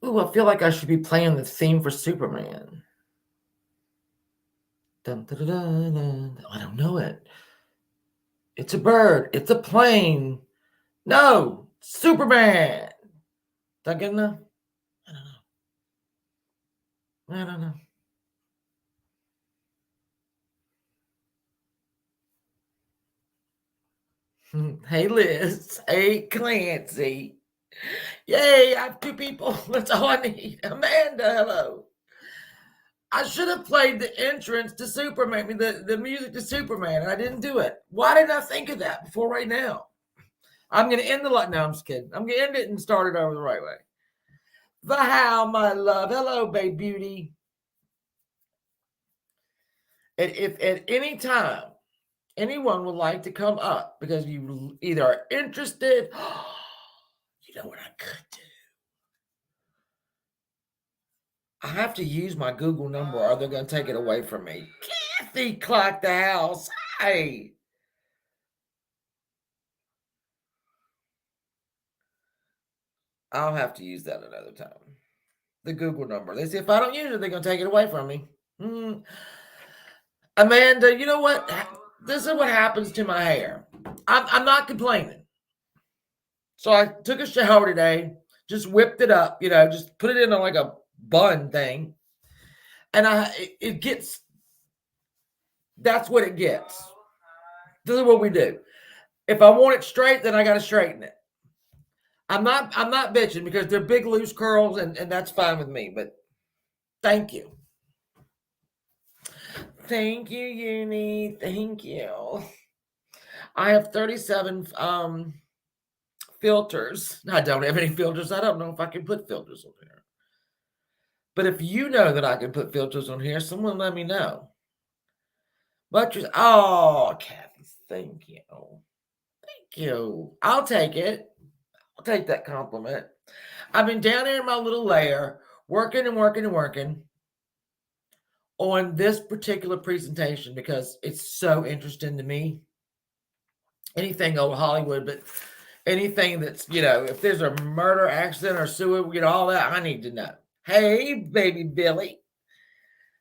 Ooh, I feel like I should be playing the theme for Superman. Dun, dun, dun, dun, dun. I don't know it. It's a bird. It's a plane. No, Superman. Is that good enough? I don't know. I don't know. Hey, Liz. Hey, Clancy. Yay, I have two people. That's all I need. Amanda, hello. I should have played the entrance to Superman, I mean, the music to Superman, and I didn't do it. Why didn't I think of that before right now? I'm going to end the light. No, I'm just kidding. I'm going to end it and start it over the right way. The how, my love. Hello, babe beauty. If at any time anyone would like to come up because you either are interested, you know what I could do? I have to use my Google number or they're going to take it away from me. Kathy clocked the house. Hey. I'll have to use that another time. The Google number. They say if I don't use it, they're going to take it away from me. Amanda, you know what? This is what happens to my hair. I'm not complaining. So I took a shower today, just whipped it up, just put it in like a bun thing. And it gets, that's what it gets. This is what we do. If I want it straight, then I got to straighten it. I'm not bitching because they're big loose curls and that's fine with me, but thank you. Thank you, Uni. Thank you. I have 37 filters. I don't have any filters. I don't know if I can put filters on here. But if you know that I can put filters on here, someone let me know. But Kathy, thank you. Thank you. I'll take it. I'll take that compliment. I've been down here in my little lair, working and working and working on this particular presentation because it's so interesting to me. Anything old Hollywood, but anything that's, if there's a murder, accident, or suicide, all that, I need to know. Hey, baby Billy.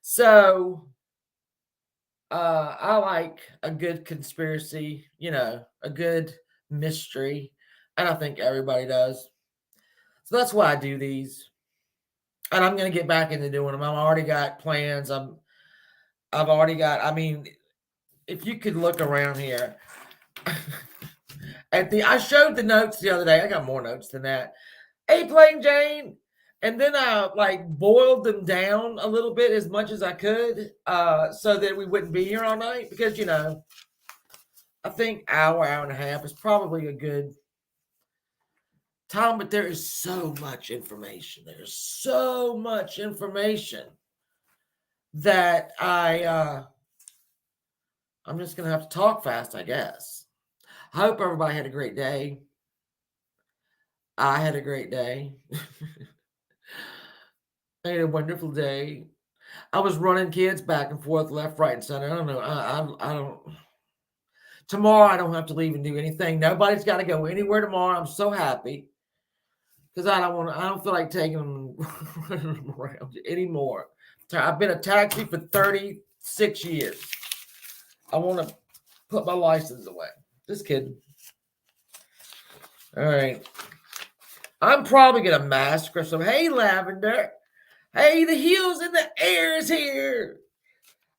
So, I like a good conspiracy, a good mystery, and I think everybody does. So that's why I do these, and I'm going to get back into doing them. I've already got plans. I've already got. I mean, if you could look around here. I showed the notes the other day. I got more notes than that. Hey, Plain Jane. And then I boiled them down a little bit as much as I could so that we wouldn't be here all night because, I think hour and a half is probably a good time, but there is so much information. There's so much information that I'm just going to have to talk fast, I guess. I hope everybody had a great day. I had a great day. I had a wonderful day. I was running kids back and forth, left, right, and center. I don't know. I don't. Tomorrow, I don't have to leave and do anything. Nobody's got to go anywhere tomorrow. I'm so happy because I don't feel like taking them running them around anymore. I've been a taxi for 36 years. I want to put my license away. Just kidding. All right. I'm probably gonna mask or some. Hey, Lavender. Hey, the heels in the air is here.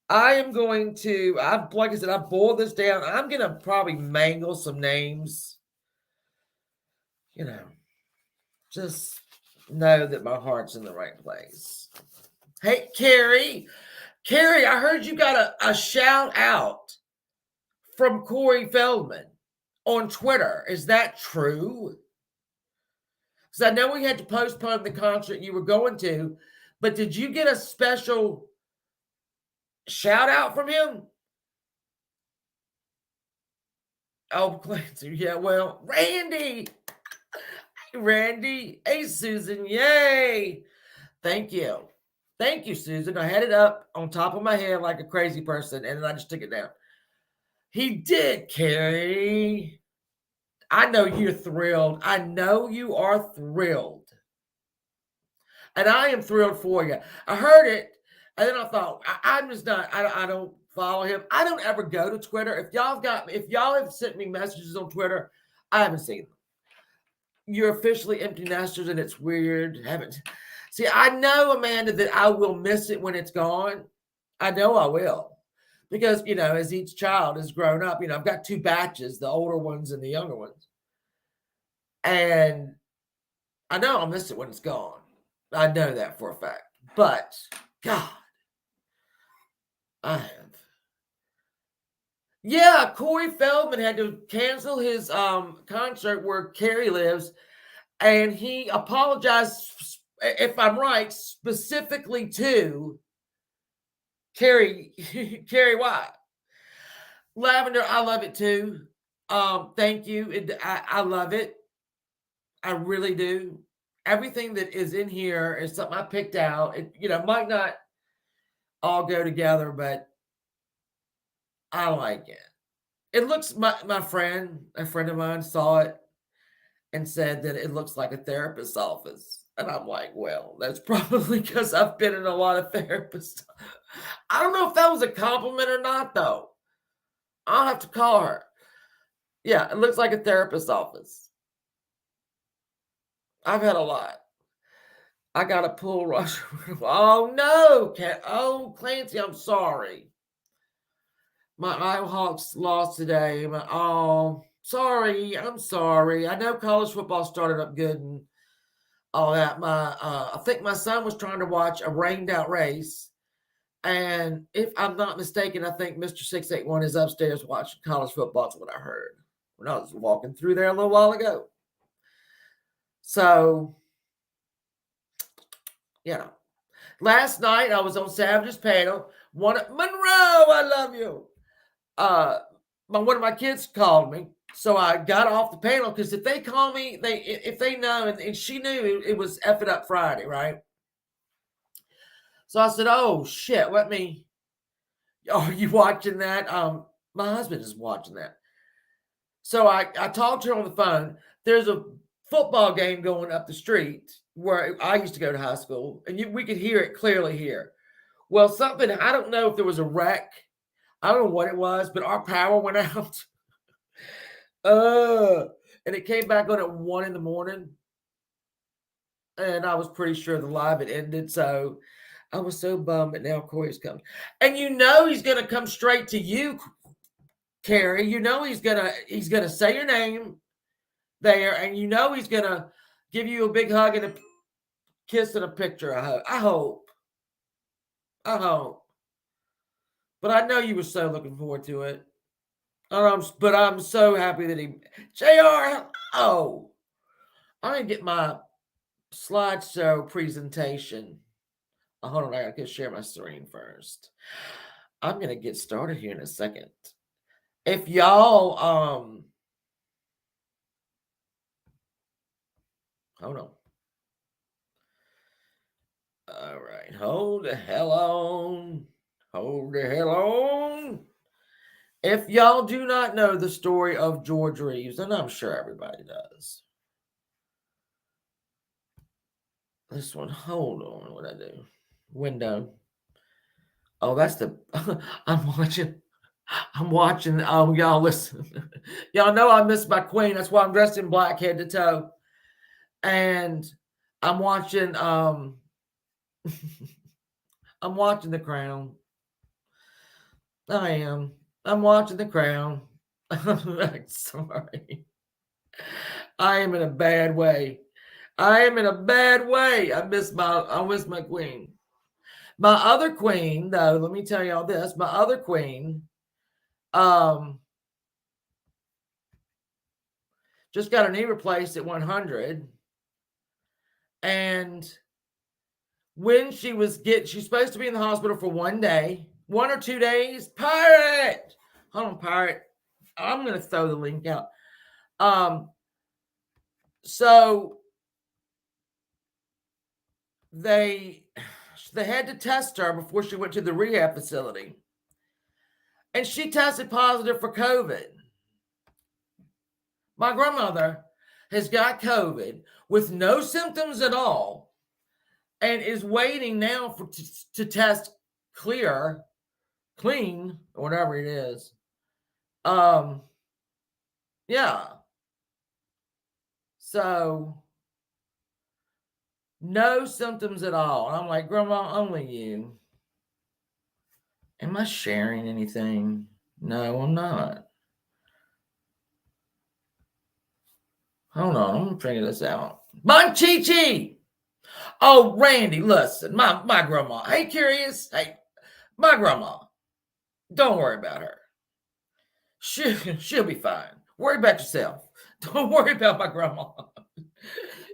I am going to, like I said, I boiled this down. I'm going to probably mangle some names. Just know that my heart's in the right place. Hey, Carrie. Carrie, I heard you got a shout out from Corey Feldman on Twitter. Is that true? Because I know we had to postpone the concert you were going to, but did you get a special shout out from him? Oh, Clancy. Yeah, well, Randy. Hey, Randy. Hey, Susan. Yay. Thank you. Thank you, Susan. I had it up on top of my head like a crazy person, and then I just took it down. He did, Carrie. I know you're thrilled. I know you are thrilled. And I am thrilled for you. I heard it, and then I thought, I'm just not. I don't follow him. I don't ever go to Twitter. If y'all have sent me messages on Twitter, I haven't seen them. You're officially empty nesters, and it's weird. Haven't. See, I know, Amanda, that I will miss it when it's gone. I know I will. Because, as each child has grown up, I've got two batches, the older ones and the younger ones. And I know I'll miss it when it's gone. I know that for a fact. But, God, I have. Yeah, Corey Feldman had to cancel his concert where Carrie lives. And he apologized, if I'm right, specifically to Carrie White. Lavender, I love it too. Thank you. I love it. I really do. Everything that is in here is something I picked out. It, might not all go together, but I like it. It looks, a friend of mine saw it and said that it looks like a therapist's office. And I'm like, well, that's probably because I've been in a lot of therapists. I don't know if that was a compliment or not, though. I'll have to call her. Yeah, it looks like a therapist's office. I've had a lot. I got a pull rush. Oh, no. Oh, Clancy, I'm sorry. My Hawks lost today. Sorry. I'm sorry. I know college football started up good and all that. I think my son was trying to watch a rained out race. And if I'm not mistaken, I think Mr. 681 is upstairs watching college football. That's what I heard when I was walking through there a little while ago. So, last night I was on Savage's panel. Monroe, I love you. One of my kids called me. So I got off the panel because if they call me, if they know, and she knew it was F It Up Friday, right? So I said, oh, shit, are you watching that? My husband is watching that. So I talked to her on the phone. There's a football game going up the street where I used to go to high school, and we could hear it clearly here. Well, I don't know if there was a wreck. I don't know what it was, but our power went out. And it came back on at 1 a.m. And I was pretty sure the live had ended. So I was so bummed, but now Corey's coming. And he's going to come straight to you, Carrie. He's going to say your name there, and he's going to give you a big hug and a kiss and a picture. I hope. But I know you were so looking forward to it. But I'm so happy that JR, I'm going to get my slideshow presentation. Hold on, I got to share my screen first. I'm going to get started here in a second. If y'all, hold on. All right, hold the hell on. If y'all do not know the story of George Reeves, and I'm sure everybody does. This one, hold on, what I do? Window. Oh, that's I'm watching. Oh, y'all listen. Y'all know I miss my queen. That's why I'm dressed in black head to toe. And I'm watching, I'm watching The Crown. I am. I'm watching The Crown. I'm sorry. I am in a bad way. I miss my queen. My other queen, though, let me tell y'all this. My other queen, just got her knee replaced at 100. And when she's supposed to be in the hospital for 1 day, 1 or 2 days. Pirate! Hold on, Pirate. I'm going to throw the link out. So they had to test her before she went to the rehab facility. And she tested positive for COVID. My grandmother has got COVID with no symptoms at all. and is waiting now to test clean, or whatever it is. Um, yeah. So no symptoms at all. And I'm like, Grandma, only you. Am I sharing anything? No, I'm not. Hold on, I'm gonna figure this out. My Chi Chi. Oh, Randy, listen, my grandma. Hey, curious. Hey, my grandma. Don't worry about her. She'll be fine. Worry about yourself. Don't worry about my grandma.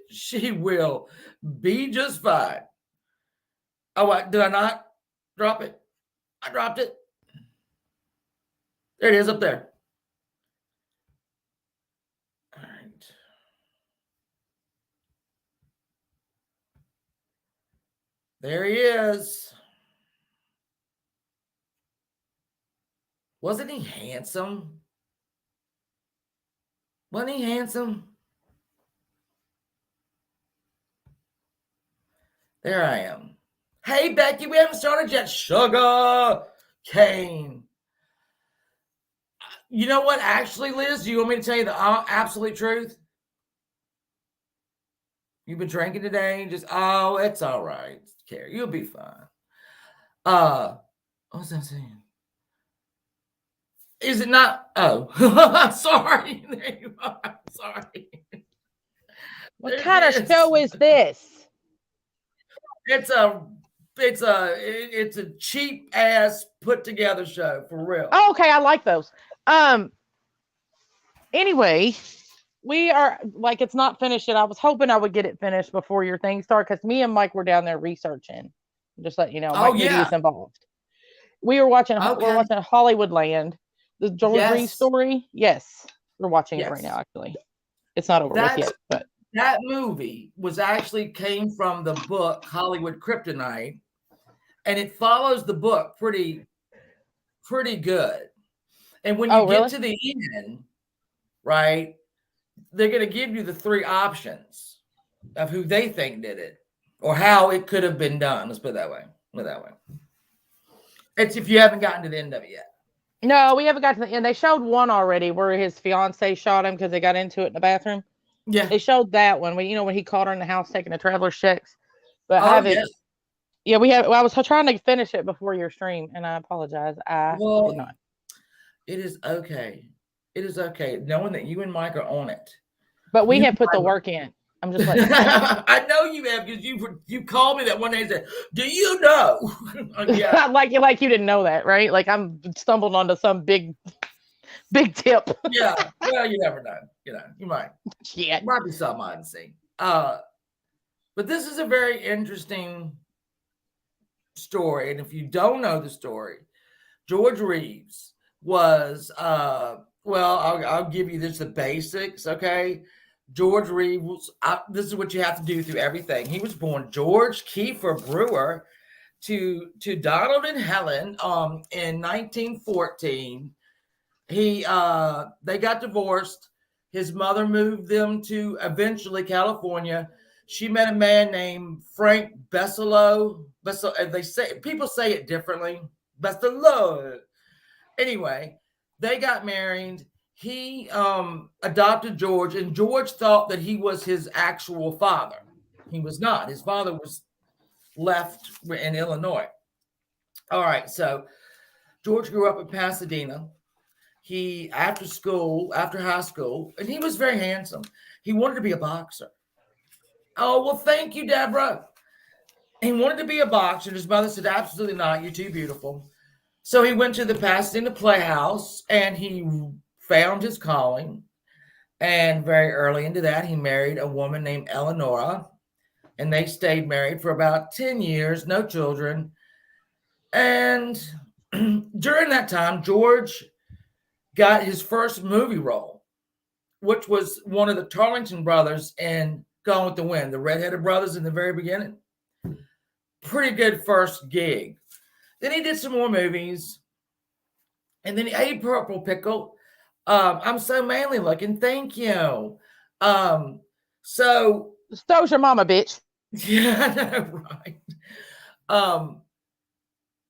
She will be just fine. Oh, what? Did I not drop it? I dropped it. There it is up there. All right. There he is. Wasn't he handsome? Wasn't he handsome? There I am. Hey, Becky, we haven't started yet. Sugar cane. You know what? Actually, Liz, do you want me to tell you the absolute truth? You've been drinking today. Just, oh, it's all right, Carrie. You'll be fine. What was I saying? Is it not? Oh, sorry. There you are. Sorry. What kind of show is this? It's a cheap ass put together show for real. Oh, okay, I like those. Anyway, we are like it's not finished yet. I was hoping I would get it finished before your thing started because me and Mike were down there researching. Just let you know, Oh Mike Moody yeah. is involved. We're watching Okay. Hollywoodland, the George Reeves Yes. story. Yes, we're watching it right now. Yes. Actually, it's not over with That's yet, but that movie was actually came from the book Hollywood Kryptonite, and it follows the book pretty good. And when you oh get really? to the end, right, they're going to give you the three options of who they think did it or how it could have been done. Let's put it that way. It's if you haven't gotten to the end of it yet. No, we haven't got to the end. They showed one already where his fiance shot him because they got into it in the bathroom. Yeah. They showed that one when when he caught her in the house taking the traveler's checks. But I Oh haven't. yes. Yeah, we have. Well, I was trying to finish it before your stream, and I apologize. I did Well, not. it is okay. It is okay knowing that you and Mike are on it. But we You have put the work in. I'm just letting you know. I know you have because you called me that one day and said, "Do you know?" Yeah, like you didn't know that, right? Like I'm stumbled onto some big tip. yeah. Well, you never know. You might Shit. be something I didn't see. But this is a very interesting story, and if you don't know the story, George Reeves was well, I'll give you this the basics, okay? George Reeves, this is what you have to do through everything. He was born George Kiefer Brewer to Donald and Helen in 1914. They got divorced. His mother moved them to eventually California. She met a man named Frank Besselo. They say people say it differently. Besselo. Anyway, they got married. He adopted George, and George thought that he was his actual father. He was not. His father was left in Illinois. All right, so George grew up in Pasadena. He after high school, and he was very handsome. He wanted to be a boxer. Oh well, thank you, Deborah. He wanted to be a boxer. His mother said, "Absolutely not. You're too beautiful." So he went to the Pasadena Playhouse, and he found his calling. And very early into that, he married a woman named Eleonora, and they stayed married for about 10 years, no children. And during that time, George got his first movie role, which was one of the Tarlington brothers in Gone with the Wind, the redheaded brothers in the very beginning. Pretty good first gig. Then he did some more movies, and then he ate Purple Pickle. I'm so manly looking. Thank you. So So's your mama, bitch. Yeah, I know, right. Um,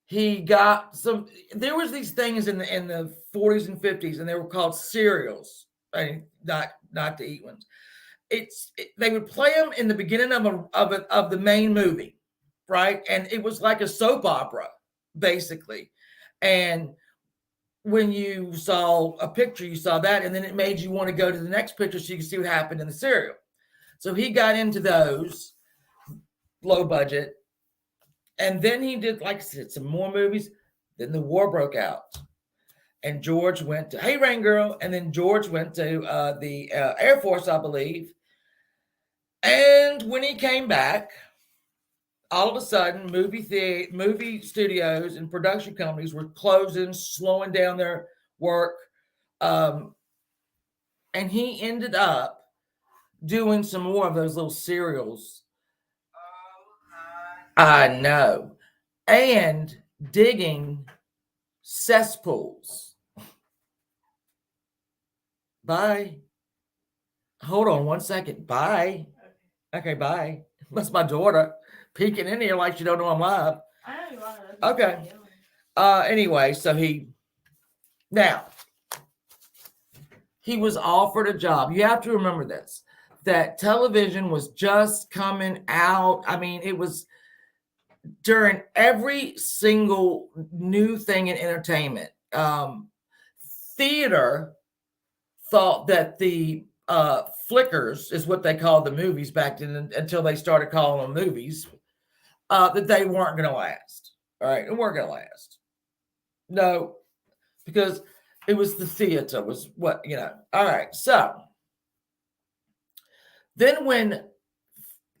he got some. There was these things in the 40s and 50s, and they were called cereals. I mean, not to eat ones. They would play them in the beginning of the main movie, right? And it was like a soap opera, basically. And when you saw a picture, you saw that, and then it made you want to go to the next picture so you could see what happened in the cereal. So he got into those low budget, and then he did, like I said, some more movies. Then the war broke out, and George went to Hey Rain Girl, and then George went to the Air Force, I believe. And when he came back, all of a sudden, movie studios and production companies were closing, slowing down their work, um, and he ended up doing some more of those little serials. I know, and digging cesspools. Bye. Hold on one second. Bye. Okay, bye. That's my daughter peeking in here like she don't know I'm live. I know you are. Okay. Anyway, so now he was offered a job. You have to remember this, that television was just coming out. I mean, it was during every single new thing in entertainment. Theater thought that the flickers is what they called the movies back then until they started calling them movies, that they weren't going to last. All right, it weren't going to last. No, because it was the theater was what, all right. So then when Uber,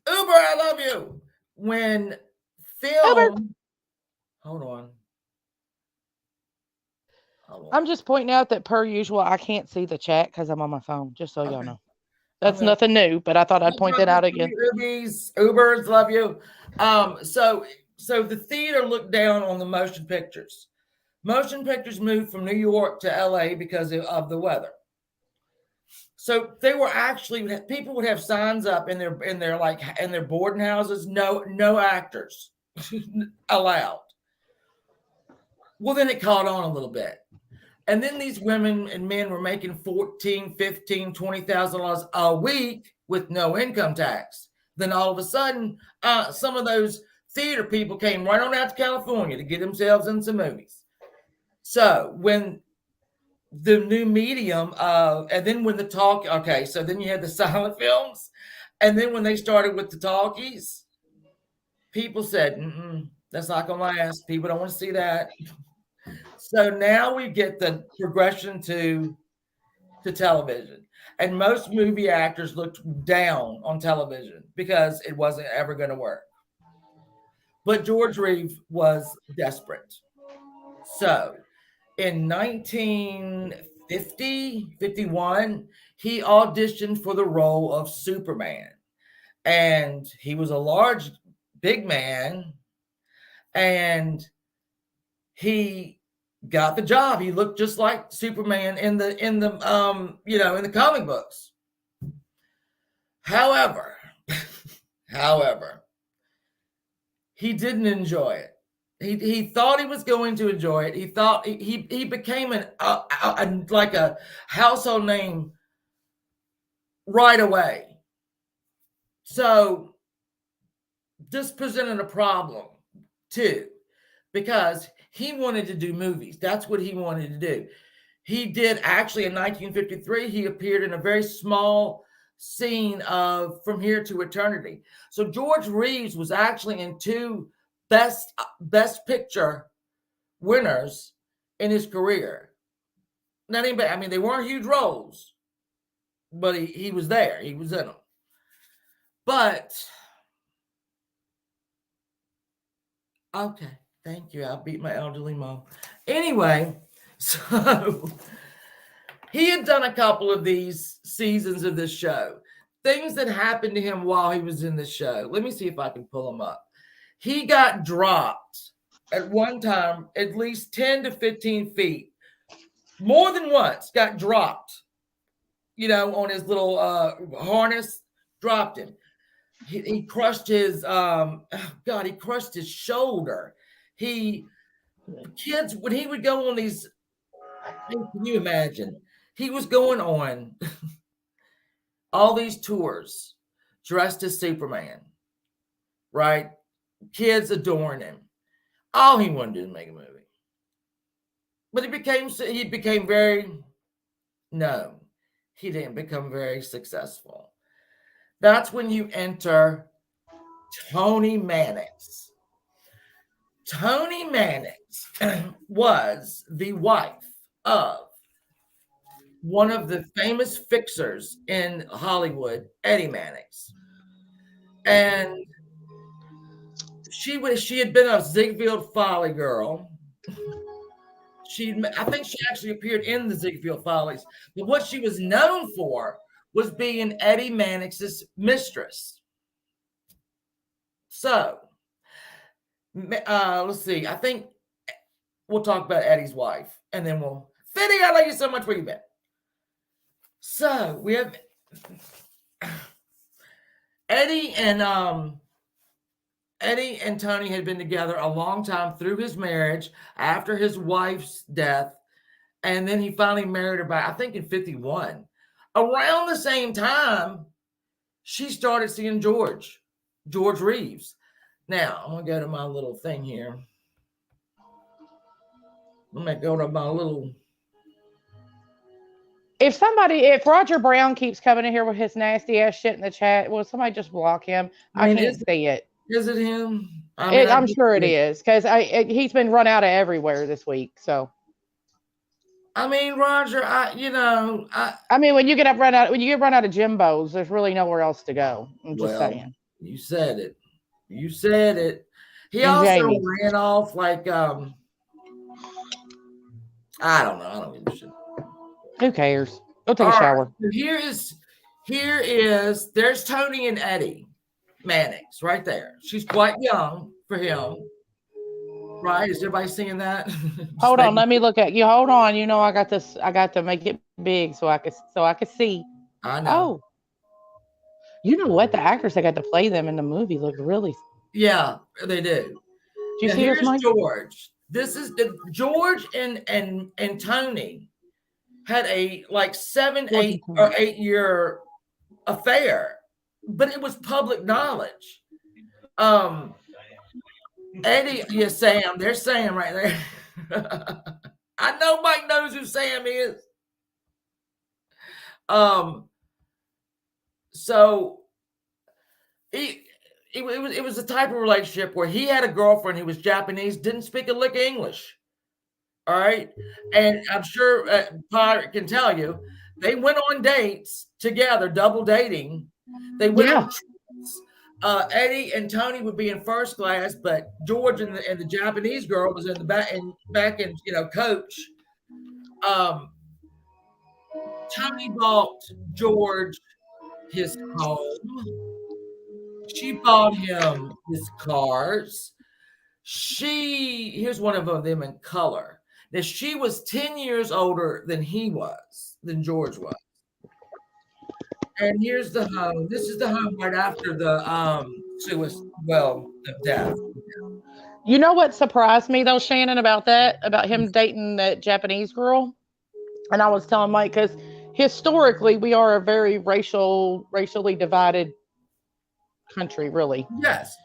I love you, when Uber. film, hold on. I'm just pointing out that per usual, I can't see the chat because I'm on my phone. Just so y'all Okay. know, that's nothing new. But I thought I'd point that out again. Ubers, love you. So the theater looked down on the motion pictures. Motion pictures moved from New York to LA because of the weather. So they were actually, people would have signs up in their boarding houses, no actors allowed. Well, then it caught on a little bit. And then these women and men were making $14,000, $15,000, $20,000 a week with no income tax. Then all of a sudden, some of those theater people came right on out to California to get themselves in some movies. So when the new medium, and then when so then you had the silent films, and then when they started with the talkies, people said, that's not going to last. People don't want to see that. So now we get the progression to television. And most movie actors looked down on television because it wasn't ever going to work. But George Reeves was desperate. So in 1950, 51, he auditioned for the role of Superman. And he was a large, big man. And he got the job. He looked just like Superman in the in the comic books. However, however, he didn't enjoy it. He thought he was going to enjoy it. He thought he became like a household name right away. So this presented a problem too, because he wanted to do movies. That's what he wanted to do. He did actually in 1953. He appeared in a very small scene of From Here to Eternity. So George Reeves was actually in two best picture winners in his career. Not anybody. I mean, they weren't huge roles, but he was there. He was in them. But okay, thank you. I beat my elderly mom. Anyway, so he had done a couple of these seasons of this show. Things that happened to him while he was in the show. Let me see if I can pull them up. He got dropped at one time at least 10 to 15 feet. More than once got dropped, on his little harness, dropped him. he crushed his God, he crushed his shoulder. He kids when he would go on these, can you imagine? He was going on all these tours dressed as Superman, right? Kids adoring him. All he wanted to do was make a movie. But he became very no, he didn't become very successful. That's when you enter Tony Mannix. Tony Mannix was the wife of one of the famous fixers in Hollywood, Eddie Mannix. And she had been a Ziegfeld Folly girl. I think she actually appeared in the Ziegfeld Follies. But what she was known for was being Eddie Mannix's mistress. So, let's see. I think we'll talk about Eddie's wife, and then Fiddy, I love you so much. Where you been? So we have Eddie and Tony had been together a long time through his marriage after his wife's death, and then he finally married her I think in 51. Around the same time, she started seeing George Reeves. Now I'm gonna go to my little thing here. I'm gonna go to my little. If Roger Brown keeps coming in here with his nasty ass shit in the chat, will somebody just block him? I can't see it. Is it him? I mean, I'm sure it is because he's been run out of everywhere this week. So, I mean, Roger, I mean, when you get run out of Jimbos, there's really nowhere else to go. I'm just saying. You said it. You said it. He also Jamie ran off like I don't know. I don't give a shit. Who cares? Go take a shower. Right. There's Tony and Eddie Mannix right there. She's quite young for him. Right? Is everybody seeing that? Hold on, let me look at you. Hold on. You know I got this. I got to make it big so I could see. I know. Oh. You know what? The actors that got to play them in the movie look really. Yeah, they do. Do you see this, Mike? George. This is George and Tony had a like 8 year affair, but it was public knowledge. Eddie, Sam. There's Sam right there. I know Mike knows who Sam is. So it was a type of relationship where he had a girlfriend who was Japanese, didn't speak a lick of English. All right, and I'm sure Pirate can tell you they went on dates together, double dating. They went on trips. Eddie and Tony would be in first class, but George and the Japanese girl was in the back in coach. Tony bought George his home. She bought him his cars. Here's one of them in color. Now she was 10 years older than George was. And here's the home. This is the home right after the death. You know what surprised me though, Shannon, about him dating that Japanese girl? And I was telling Mike, because historically we are a very racially divided country, really. Yes.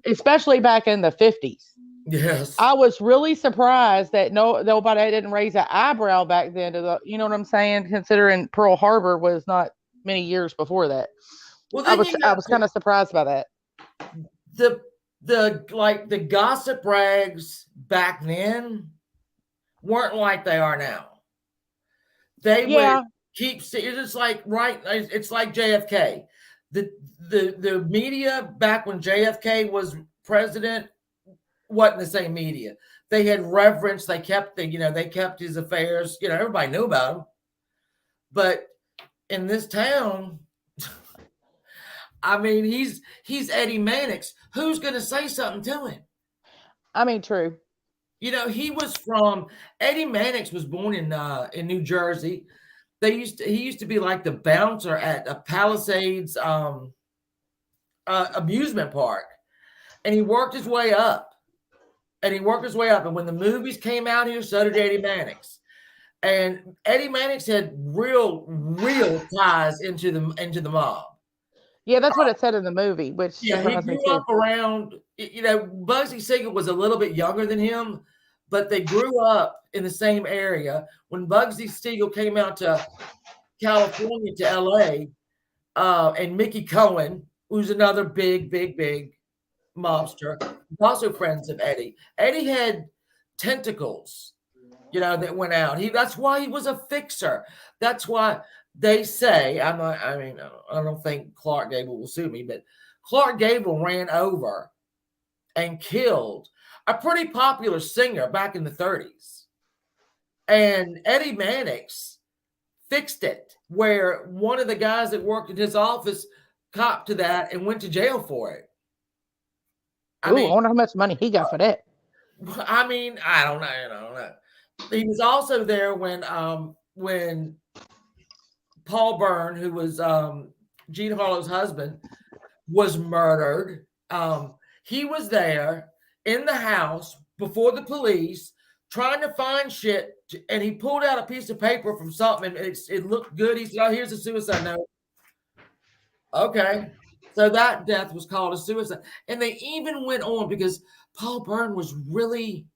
Especially back in the 50s. Yes. I was really surprised that nobody didn't raise an eyebrow back then you know what I'm saying, considering Pearl Harbor was not many years before that. Well, I was kind of surprised by that. The gossip rags back then weren't like they are now. They would keep it's like it's like JFK. The media back when JFK was president wasn't the same media. They had reverence. They kept they kept his affairs. Everybody knew about him. But in this town, I mean, he's Eddie Mannix. Who's going to say something to him? I mean, true. Eddie Mannix was born in New Jersey. He used to be like the bouncer at Palisades amusement park, and he worked his way up. And he worked his way up. And when the movies came out here, so did Eddie Mannix. And Eddie Mannix had real ties into the mob. Yeah, that's what it said in the movie, which Yeah, he surprised me grew too. up around. Bugsy Siegel was a little bit younger than him, but they grew up in the same area. When Bugsy Siegel came out to California to L.A., and Mickey Cohen, who's another big mobster, also friends of Eddie. Eddie had tentacles, that went out. That's why he was a fixer. That's why they say, I mean, I don't think Clark Gable will sue me, but Clark Gable ran over and killed a pretty popular singer back in the 30s. And Eddie Mannix fixed it, where one of the guys that worked in his office copped to that and went to jail for it. I wonder how much money he got for that. I mean, I don't know. He was also there when Paul Byrne, who was Jean Harlow's husband, was murdered. He was there in the house before the police trying to find shit, and he pulled out a piece of paper from something, and it looked good. He said, "Oh, here's a suicide note." Okay. So that death was called a suicide. And they even went on because Paul Byrne was really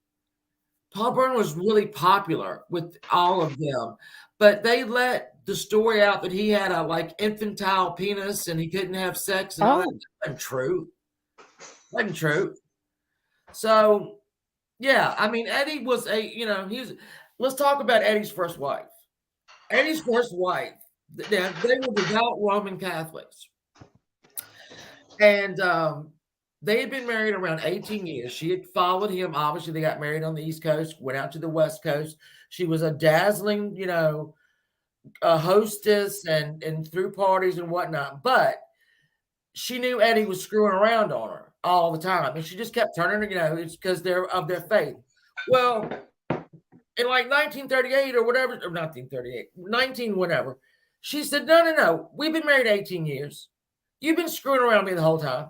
popular with all of them. But they let the story out that he had a infantile penis and he couldn't have sex and all that. That wasn't true. Wasn't true. So yeah, I mean, Eddie was let's talk about Eddie's first wife. Eddie's first wife, they were devout Roman Catholics. And they had been married around 18 years. She had followed him. Obviously, they got married on the East Coast, went out to the West Coast. She was a dazzling, hostess and threw parties and whatnot. But she knew Eddie was screwing around on her all the time. And she just kept turning, it's because they're of their faith. Well, in 1938 or whatever, or 1938, 19 whatever, she said, no, we've been married 18 years. You've been screwing around me the whole time.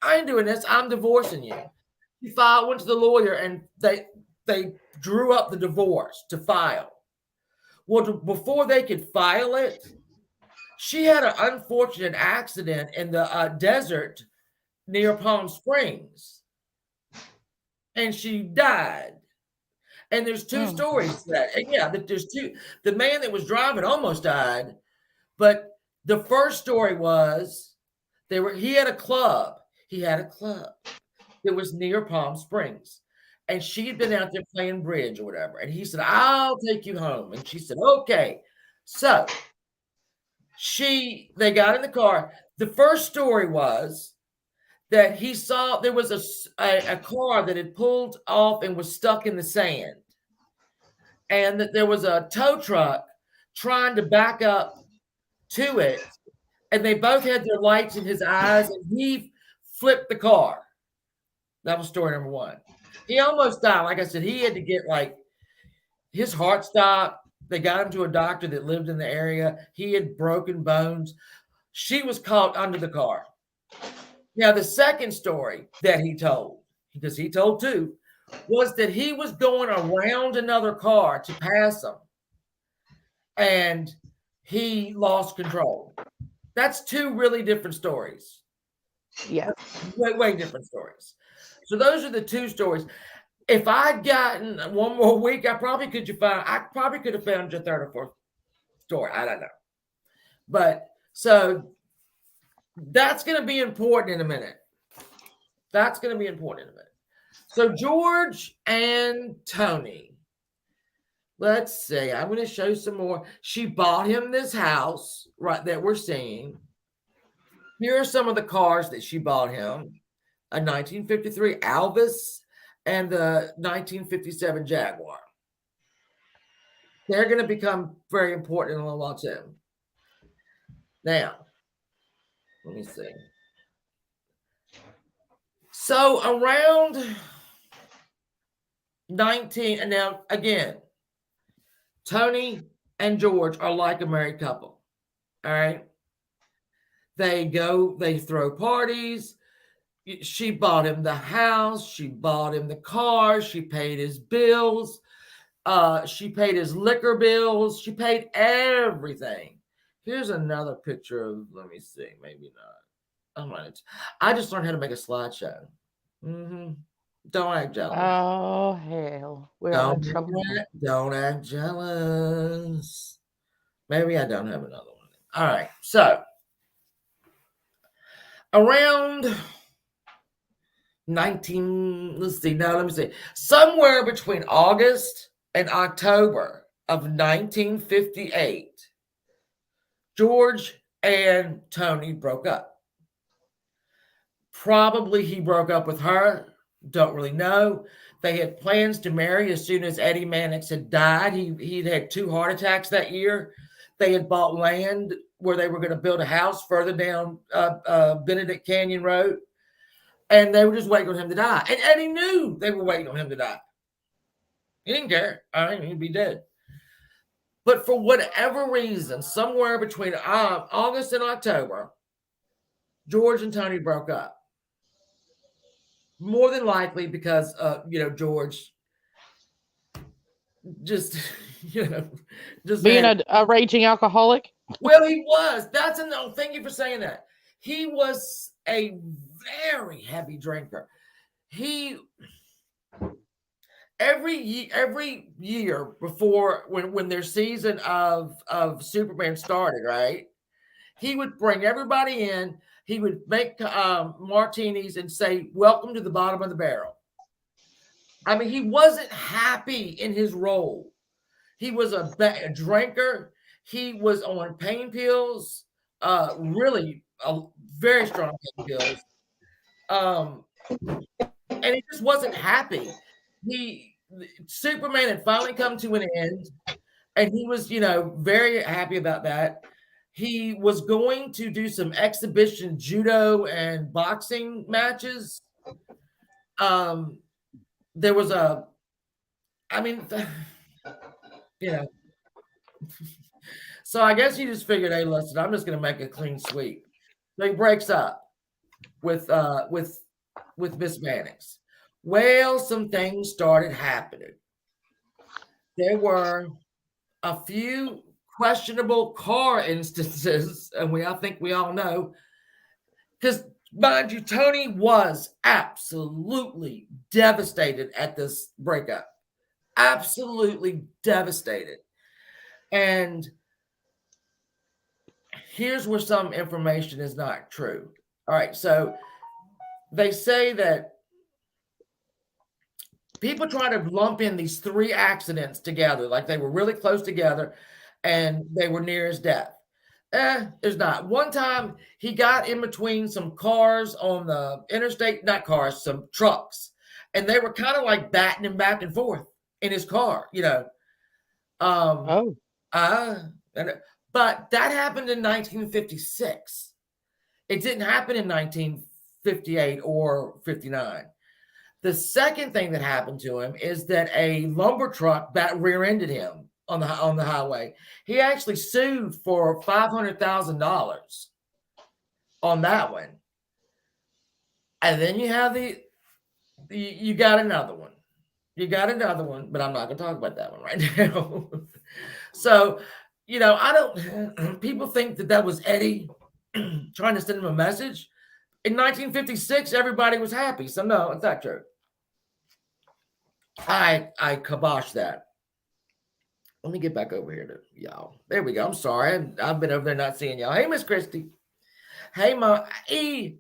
I ain't doing this. I'm divorcing you. She went to the lawyer, and they drew up the divorce to file. Well, before they could file it, she had an unfortunate accident in the desert near Palm Springs, and she died. And there's two stories to that. And yeah, there's two. The man that was driving almost died, but the first story was he had a club. He had a club that was near Palm Springs. And she had been out there playing bridge or whatever. And he said, "I'll take you home." And she said, "Okay." So they got in the car. The first story was that he saw there was a car that had pulled off and was stuck in the sand. And that there was a tow truck trying to back up to it. And they both had their lights in his eyes, and he flipped the car. That was story number one. He almost died. Like I said, he had to get his heart stopped. They got him to a doctor that lived in the area. He had broken bones. She was caught under the car. Now, the second story that he told, because he told two, was that he was going around another car to pass him, and he lost control. That's two really different stories. Yeah. Way different stories. So those are the two stories. If I'd gotten one more week, I probably could have found your third or fourth story. I don't know. But so that's going to be important in a minute. So George and Tony. Let's see. I'm going to show some more. She bought him this house, right, that we're seeing. Here are some of the cars that she bought him. A 1953 Alvis and the 1957 Jaguar. They're going to become very important in a little while too. Now, let me see. So around 19, and now again, Tony and George are like a married couple. All right. They throw parties. She bought him the house. She bought him the car. She paid his bills. She paid his liquor bills. She paid everything. Here's another picture of, let me see, maybe not. I just learned how to make a slideshow. Mm-hmm. Don't act jealous. Oh hell, we are in trouble now. Don't act jealous. Maybe I don't have another one. All right. So around let's see, no, let me see. Somewhere between August and October of 1958, George and Tony broke up. Probably he broke up with her. Don't really know. They had plans to marry as soon as Eddie Mannix had died. He'd had 2 heart attacks that year. They had bought land where they were going to build a house further down Benedict Canyon Road, and they were just waiting on him to die. And Eddie knew they were waiting on him to die. He didn't care. I mean, he'd be dead. But for whatever reason, somewhere between August and October, George and Tony broke up. More than likely because George just just Being had, a raging alcoholic. well, he was. That's enough. Thank you for saying that. He was a very heavy drinker. He every year before when their season of Superman started, right? He would bring everybody in. He would make martinis and say, "Welcome to the bottom of the barrel." I mean, he wasn't happy in his role. He was a drinker. He was on pain pills, really very strong pain pills, um, and he just wasn't happy. He Superman had finally come to an end, and he was, very happy about that. He was going to do some exhibition judo and boxing matches. Um, there was I mean, you know, so I guess he just figured, hey, listen, I'm just going to make a clean sweep. So he breaks up with Miss Mannix. Well, some things started happening. There were a few questionable car instances, and I think we all know, because mind you, Tony was absolutely devastated at this breakup. Absolutely devastated. And here's where some information is not true. All right, so they say that people try to lump in these 3 accidents together, like they were really close together and they were near his death. There's not. One time he got in between some cars on the interstate, not cars, some trucks, and they were kind of like batting him back and forth in his car, Um, Oh, and, but that happened in 1956. It didn't happen in 1958 or 59. The second thing that happened to him is that a lumber truck rear-ended him on the highway. He actually sued for $500,000 on that one. And then you have you got another one. You got another one, but I'm not going to talk about that one right now. So, I don't. People think that was Eddie trying to send him a message. In 1956, everybody was happy. So no, it's not true. I kibosh that. Let me get back over here to y'all. There we go. I'm sorry. I've been over there not seeing y'all. Hey, Miss Christie. Hey, Mom. Hey,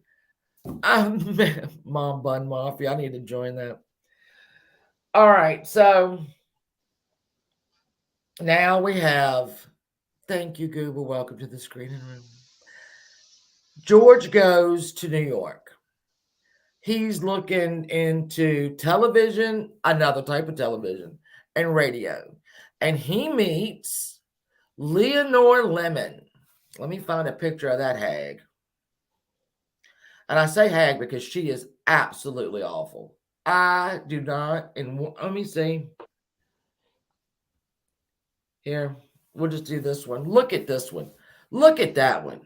Mom Bun Mafia. I need to join that. All right. So now we have. Thank you, Google. Welcome to the screening room. George goes to New York. He's looking into television, another type of television, and radio. And he meets Leonore Lemon. Let me find a picture of that hag. And I say hag because she is absolutely awful. I do not. And let me see. Here, we'll just do this one. Look at this one. Look at that one.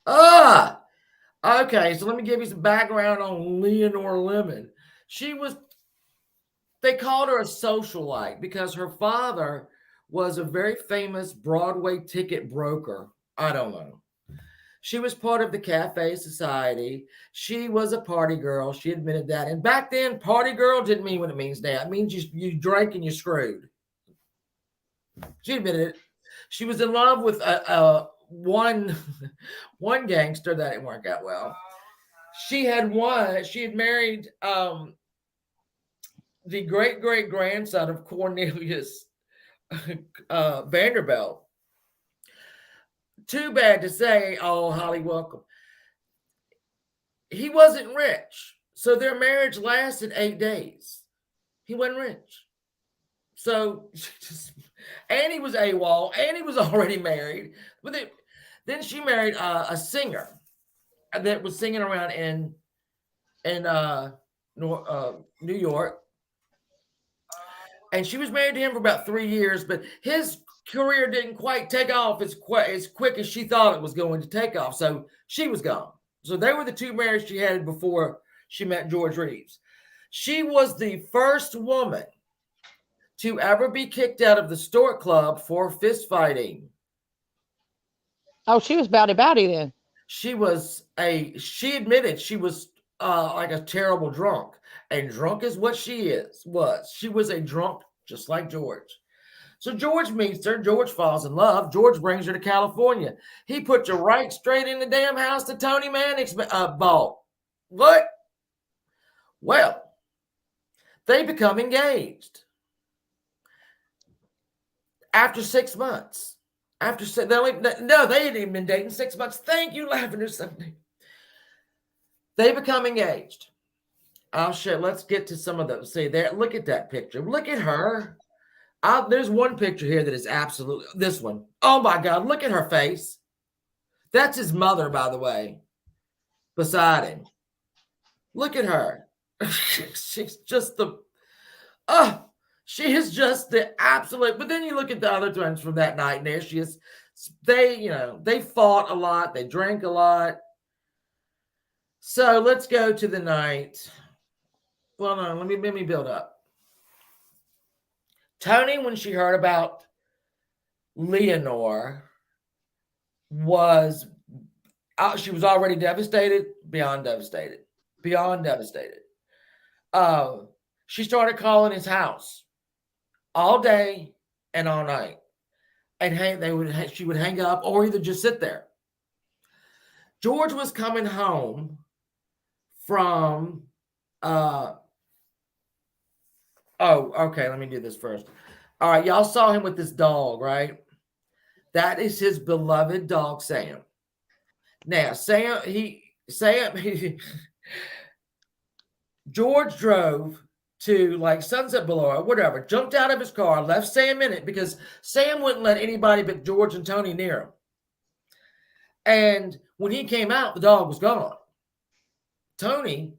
Ah, Okay, so let me give you some background on Leonore Lemon. She was, they called her a socialite because her father was a very famous Broadway ticket broker. I don't know. She was part of the Cafe Society. She was a party girl. She admitted that. And back then, party girl didn't mean what it means now. It means you drank and you screwed. She admitted it. She was in love with one one gangster that didn't work out well. She had married the great great grandson of Cornelius Vanderbilt. Too bad to say, oh, Holly, welcome. He wasn't rich. So their marriage lasted 8 days. He wasn't rich. So, and he was AWOL, and he was already married. But then she married a singer that was singing around in New York, and she was married to him for about 3 years. But his career didn't quite take off as quick as she thought it was going to take off. So she was gone. So they were the two marriages she had before she met George Reeves. She was the first woman to ever be kicked out of the Stork Club for fist fighting. Oh, she was bowdy bowdy then. She admitted she was like a terrible drunk. And drunk is what she was a drunk just like George. So George meets her. George falls in love. George brings her to California. He puts her right straight in the damn house that Tony Mannix bought. What? Well, they become engaged after 6 months. They hadn't even been dating 6 months. Thank you, Lavender Sunday. They become engaged. Oh shit! Let's get to some of those. See there. Look at that picture. Look at her. There's one picture here that is absolutely this one. Oh my God! Look at her face. That's his mother, by the way, beside him. Look at her. She's just the. Oh, she is just the absolute. But then you look at the other twins from that night, and there she is. They fought a lot. They drank a lot. So let's go to the night. Well, no, let me build up. Tony, when she heard about Leonore, was she was already devastated, beyond devastated, beyond devastated. She started calling his house all day and all night, and she would hang up or either just sit there. George was coming home from oh, okay, let me do this first. All right, y'all saw him with this dog, right? That is his beloved dog, Sam. Now, George drove to like Sunset Boulevard, whatever, jumped out of his car, left Sam in it because Sam wouldn't let anybody but George and Tony near him. And when he came out, the dog was gone. Tony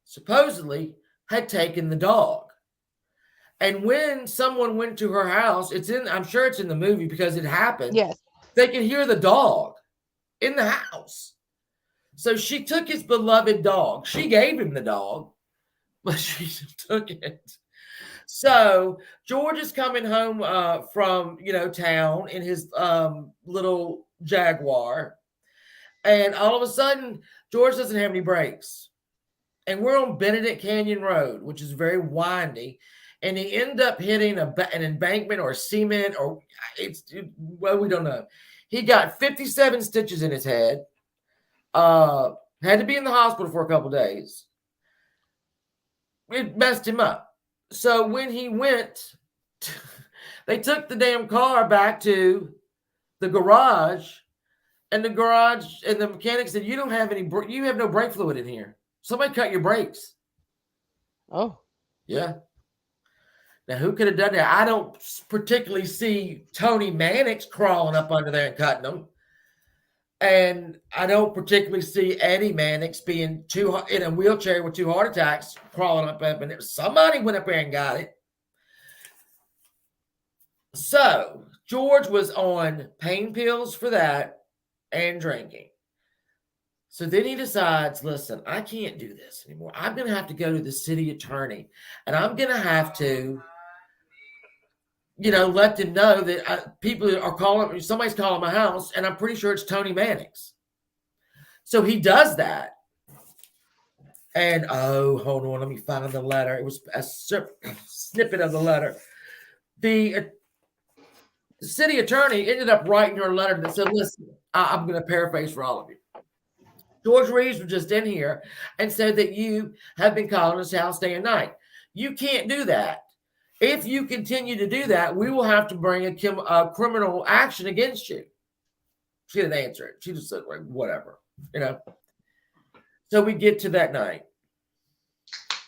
supposedly had taken the dog. And when someone went to her house, I'm sure it's in the movie because it happened. Yes. They could hear the dog in the house. So she took his beloved dog. She gave him the dog, but she took it. So George is coming home from town in his little Jaguar, and all of a sudden George doesn't have any brakes, and we're on Benedict Canyon Road, which is very windy, and he ended up hitting an embankment or cement we don't know. He got 57 stitches in his head. Had to be in the hospital for a couple days. It messed him up. So when he went, they took the damn car back to the garage, and the mechanic said, "You don't have you have no brake fluid in here. Somebody cut your brakes." Oh. Yeah. Now, who could have done that? I don't particularly see Tony Mannix crawling up under there and cutting them. And I don't particularly see Eddie Mannix being in a wheelchair with 2 heart attacks, crawling up, and somebody went up there and got it. So George was on pain pills for that and drinking. So then he decides, listen, I can't do this anymore. I'm going to have to go to the city attorney, and I'm going to have to, let them know that people are calling, somebody's calling my house, and I'm pretty sure it's Tony Manning's. So he does that. And hold on, let me find the letter. It was a snippet of the letter. The city attorney ended up writing her a letter that said, listen, I'm going to paraphrase for all of you. George Reeves was just in here and said that you have been calling his house day and night. You can't do that. If you continue to do that, we will have to bring a criminal action against you. She didn't answer it. She just said, like, whatever, So we get to that night.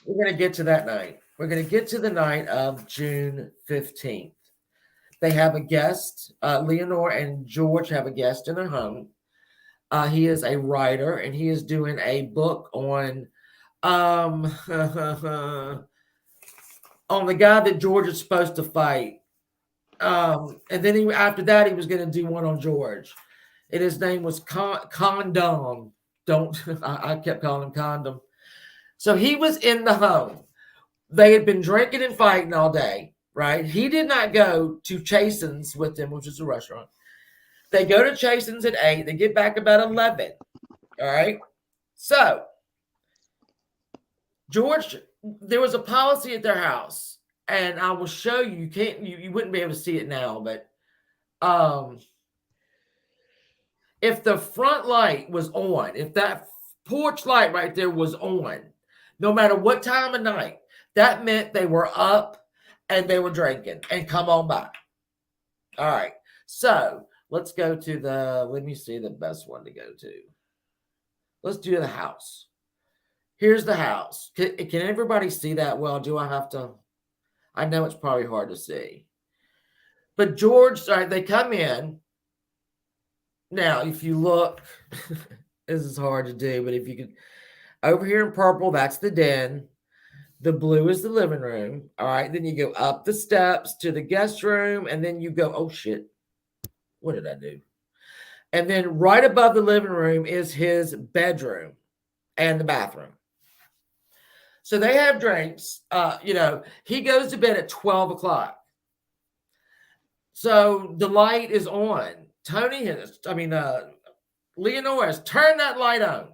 We're going to get to that night. We're going to get to the night of June 15th. They have a guest. Leonore and George have a guest in their home. He is a writer, and he is doing a book on on the guy that George is supposed to fight. And then after that, he was going to do one on George. And his name was Condom. I kept calling him Condom. So he was in the home. They had been drinking and fighting all day, right? He did not go to Chasen's with them, which is a restaurant. They go to Chasen's at 8. They get back about 11. All right. So, George, there was a policy at their house, and I will show you. You wouldn't be able to see it now, but if the front light was on, if that porch light right there was on, no matter what time of night, that meant they were up and they were drinking and come on by. All right. So let's go to let me see the best one to go to. Let's do the house. Here's the house. Can everybody see that well? Do I have to? I know it's probably hard to see. But George, they come in. Now, if you look, this is hard to do, but if you could, over here in purple, that's the den. The blue is the living room. All right. Then you go up the steps to the guest room, and then you go, oh, shit. What did I do? And then right above the living room is his bedroom and the bathroom. So they have drinks. He goes to bed at 12 o'clock. So the light is on. Leonore has turned that light on.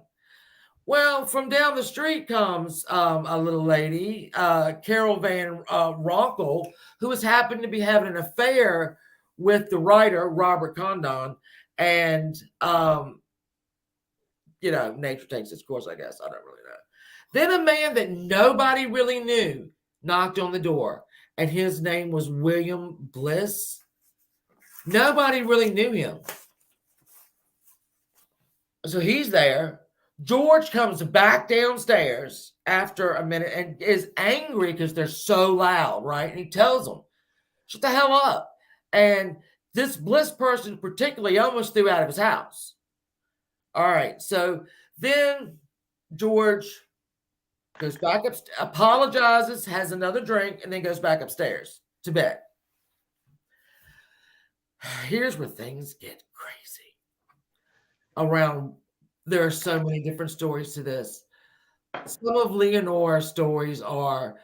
Well, from down the street comes a little lady, Carol Van Ronkel, who has happened to be having an affair with the writer, Robert Condon. And, nature takes its course, I guess. I don't really know. Then a man that nobody really knew knocked on the door, and his name was William Bliss. Nobody really knew him. So he's there. George comes back downstairs after a minute and is angry because they're so loud, right? And he tells them, shut the hell up. And this Bliss person particularly almost threw out of his house. All right. So then George goes back up, apologizes, has another drink, and then goes back upstairs to bed. Here's where things get crazy. There are so many different stories to this. Some of Leonore's stories are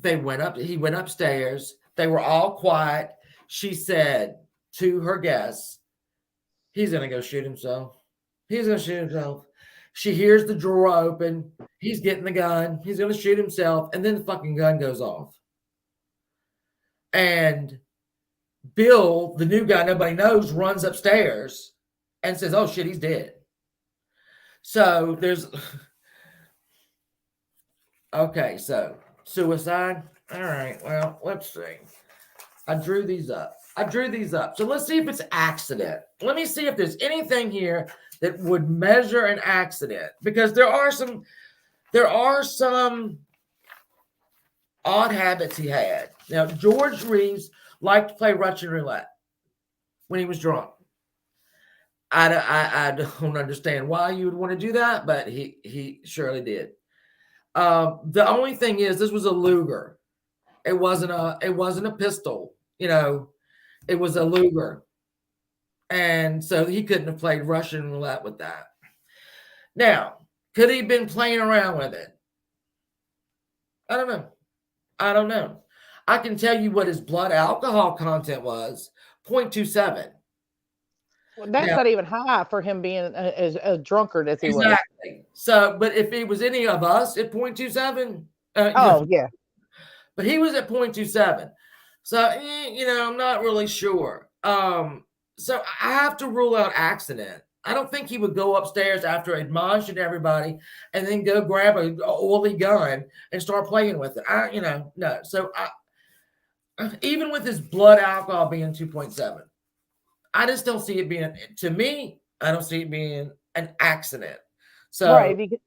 he went upstairs. They were all quiet. She said to her guests, he's going to go shoot himself. He's going to shoot himself. She hears the drawer open. He's getting the gun. He's going to shoot himself. And then the fucking gun goes off. And Bill, the new guy nobody knows, runs upstairs and says, oh, shit, he's dead. So there's... Okay, so suicide. All right, well, let's see. I drew these up. So let's see if it's accident. Let me see if there's anything here that would measure an accident, because there are some odd habits he had. Now, George Reeves liked to play Russian roulette when he was drunk. I don't understand why you would want to do that, but he surely did. The only thing is, this was a Luger. It wasn't a pistol. It was a Luger. And so he couldn't have played Russian roulette with that. Now, could he have been playing around with it? I don't know. I don't know. I can tell you what his blood alcohol content was, 0.27. Well, that's Now, not even high for him being as drunkard as he was. exactly. So, but if it was any of us at 0.27, Oh yeah, but he was at 0.27. So, I'm not really sure. So I have to rule out accident. I don't think he would go upstairs after admonishing everybody and then go grab a oily gun and start playing with it. No. So even with his blood alcohol being 2.7, I just don't see it being, to me, I don't see it being an accident. So, right. Because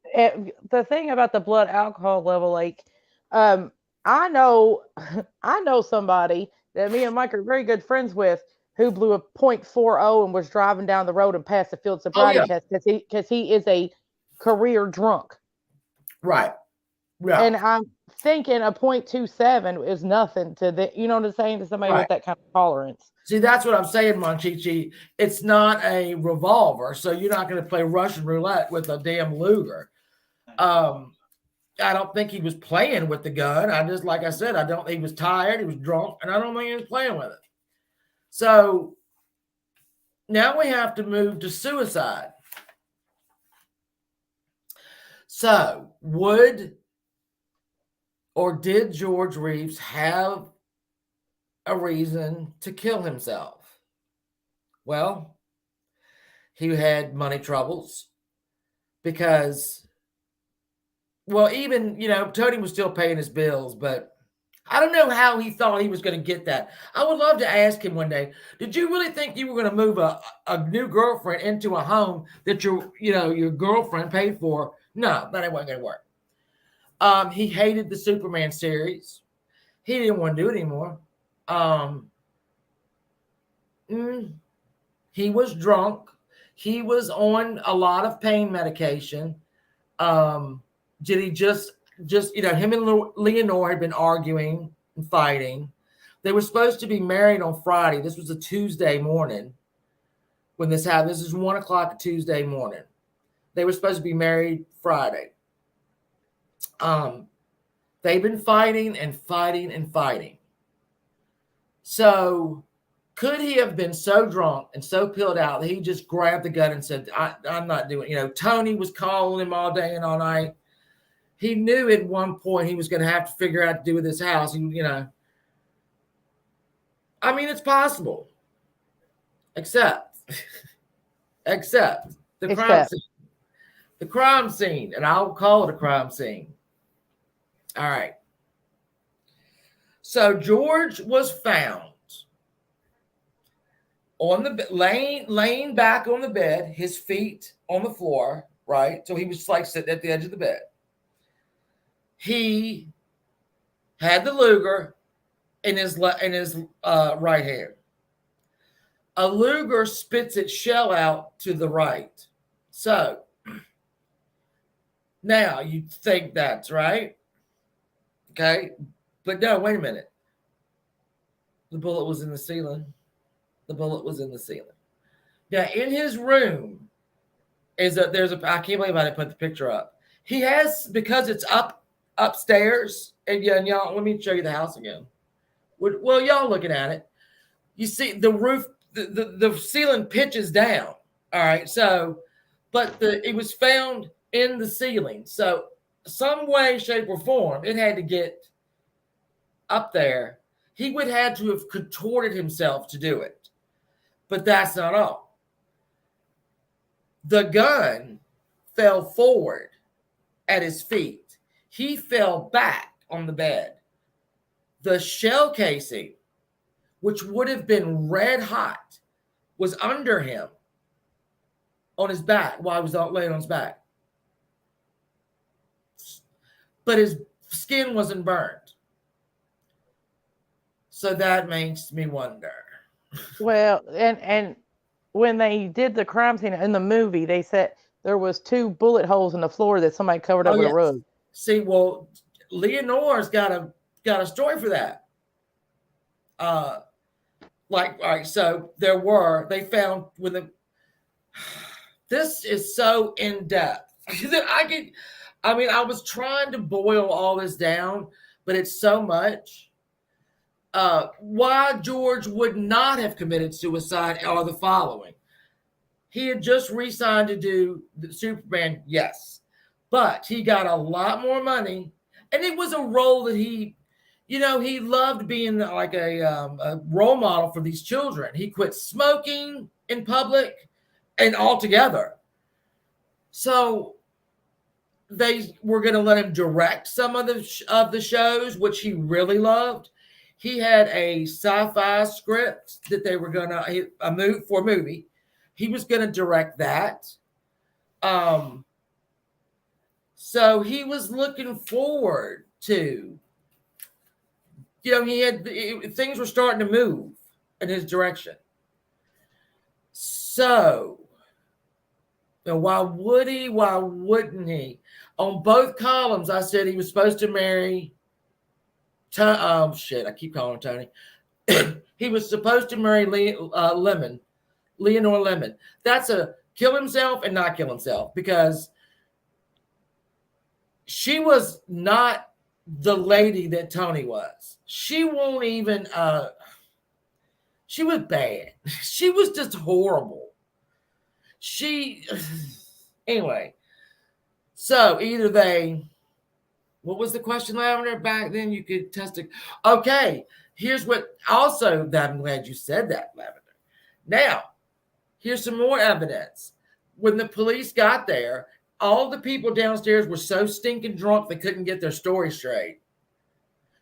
the thing about the blood alcohol level, like, um, I know, I know somebody that me and Mike are very good friends with who blew a .40 and was driving down the road and passed the field oh, sobriety yeah, test because he is a career drunk. right. Yeah, And I'm thinking a .27 is nothing to the, you know what I'm saying, to somebody right. with that kind of tolerance. See, that's what I'm saying, Monchichi. It's not a revolver, so you're not going to play Russian roulette with a damn Luger. Um, I don't think he was playing with the gun. I just, like I said, I don't. He was tired, he was drunk, and I don't think he was playing with it. So now we have to move to suicide. So would or did George Reeves have a reason to kill himself? Well, he had money troubles because, well, even, Tony was still paying his bills, but I don't know how he thought he was going to get that. I would love to ask him one day, did you really think you were going to move a new girlfriend into a home that your girlfriend paid for? No, that wasn't going to work. He hated the Superman series. He didn't want to do it anymore. Um, mm, he was drunk. He was on a lot of pain medication. Um, did he just him and Leonore had been arguing and fighting. They were supposed to be married on Friday. This was a Tuesday morning when this happened. This is 1 o'clock Tuesday morning. They were supposed to be married Friday. Um, they've been fighting and fighting and fighting. So could he have been so drunk and so pilled out that he just grabbed the gun and said, I'm not doing it? Tony was calling him all day and all night. He knew at one point he was going to have to figure out what to do with his house. I mean, it's possible, except the crime Except, scene. The crime scene, and I'll call it a crime scene. All right. So George was found on the laying back on the bed, his feet on the floor, right? So he was like sitting at the edge of the bed. He had the Luger in his right hand. A Luger spits its shell out to the right. So now you think that's right. Okay. But no, wait a minute. The bullet was in the ceiling. The bullet was in the ceiling. Now, in his room I can't believe I didn't put the picture up. He has, because it's upstairs, and y'all, let me show you the house again. Well, y'all looking at it. You see the roof, the ceiling pitches down. All right. So, but it was found in the ceiling. So, some way, shape, or form, it had to get up there. He would have to have contorted himself to do it. But that's not all. The gun fell forward at his feet. He fell back on the bed. The shell casing, which would have been red hot, was under him on his back while he was laying on his back. But his skin wasn't burned. So that makes me wonder. well, and when they did the crime scene in the movie, they said there was 2 bullet holes in the floor that somebody covered up Oh with a yes. rug. See, well, Leonore's got a story for that. Uh, all right, so they found this is so in depth. I was trying to boil all this down, but it's so much. Why George would not have committed suicide are the following. He had just re-signed to do the Superman, yes, but he got a lot more money, and it was a role that he loved being like a role model for these children. He quit smoking in public and altogether. So they were going to let him direct some of the shows, which he really loved. He had a sci-fi script that they were going to a movie. He was going to direct that. So he was looking forward to, things were starting to move in his direction. So why would he? Why wouldn't he? On both columns, I said he was supposed to marry. I keep calling him Tony. He was supposed to marry Leonore Lemon. That's a kill himself and not kill himself, because she was not the lady that Tony was. She won't even. She was bad. She was just horrible. Anyway. So either what was the question, Lavender? Back then you could test it. Okay, here's what also that I'm glad you said that, Lavender. Now, here's some more evidence. When the police got there, all the people downstairs were so stinking drunk they couldn't get their story straight.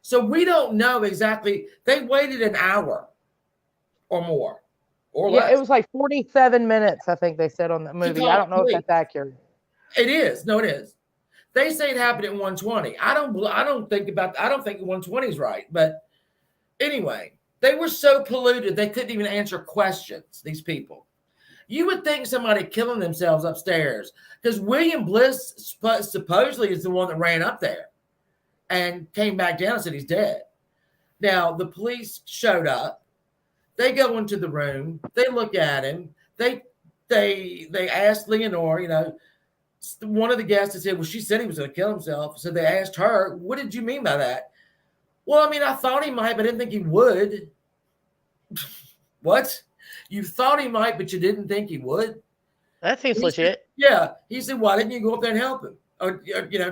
So we don't know exactly. They waited an hour or more or less. It was like 47 minutes, I think they said on the movie. I don't know if that's accurate. It is. No, it is. They say it happened at 1:20. I don't think 1:20 is right. But anyway, they were so polluted they couldn't even answer questions, these people. You would think somebody killing themselves upstairs, because William Bliss supposedly is the one that ran up there and came back down and said he's dead. Now, the police showed up. They go into the room. They look at him. They asked Leonore, one of the guests said, well, she said he was going to kill himself. So they asked her, what did you mean by that? Well, I thought he might, but I didn't think he would. What? You thought he might, but you didn't think he would? That seems legit. Yeah. He said, why didn't you go up there and help him? Or,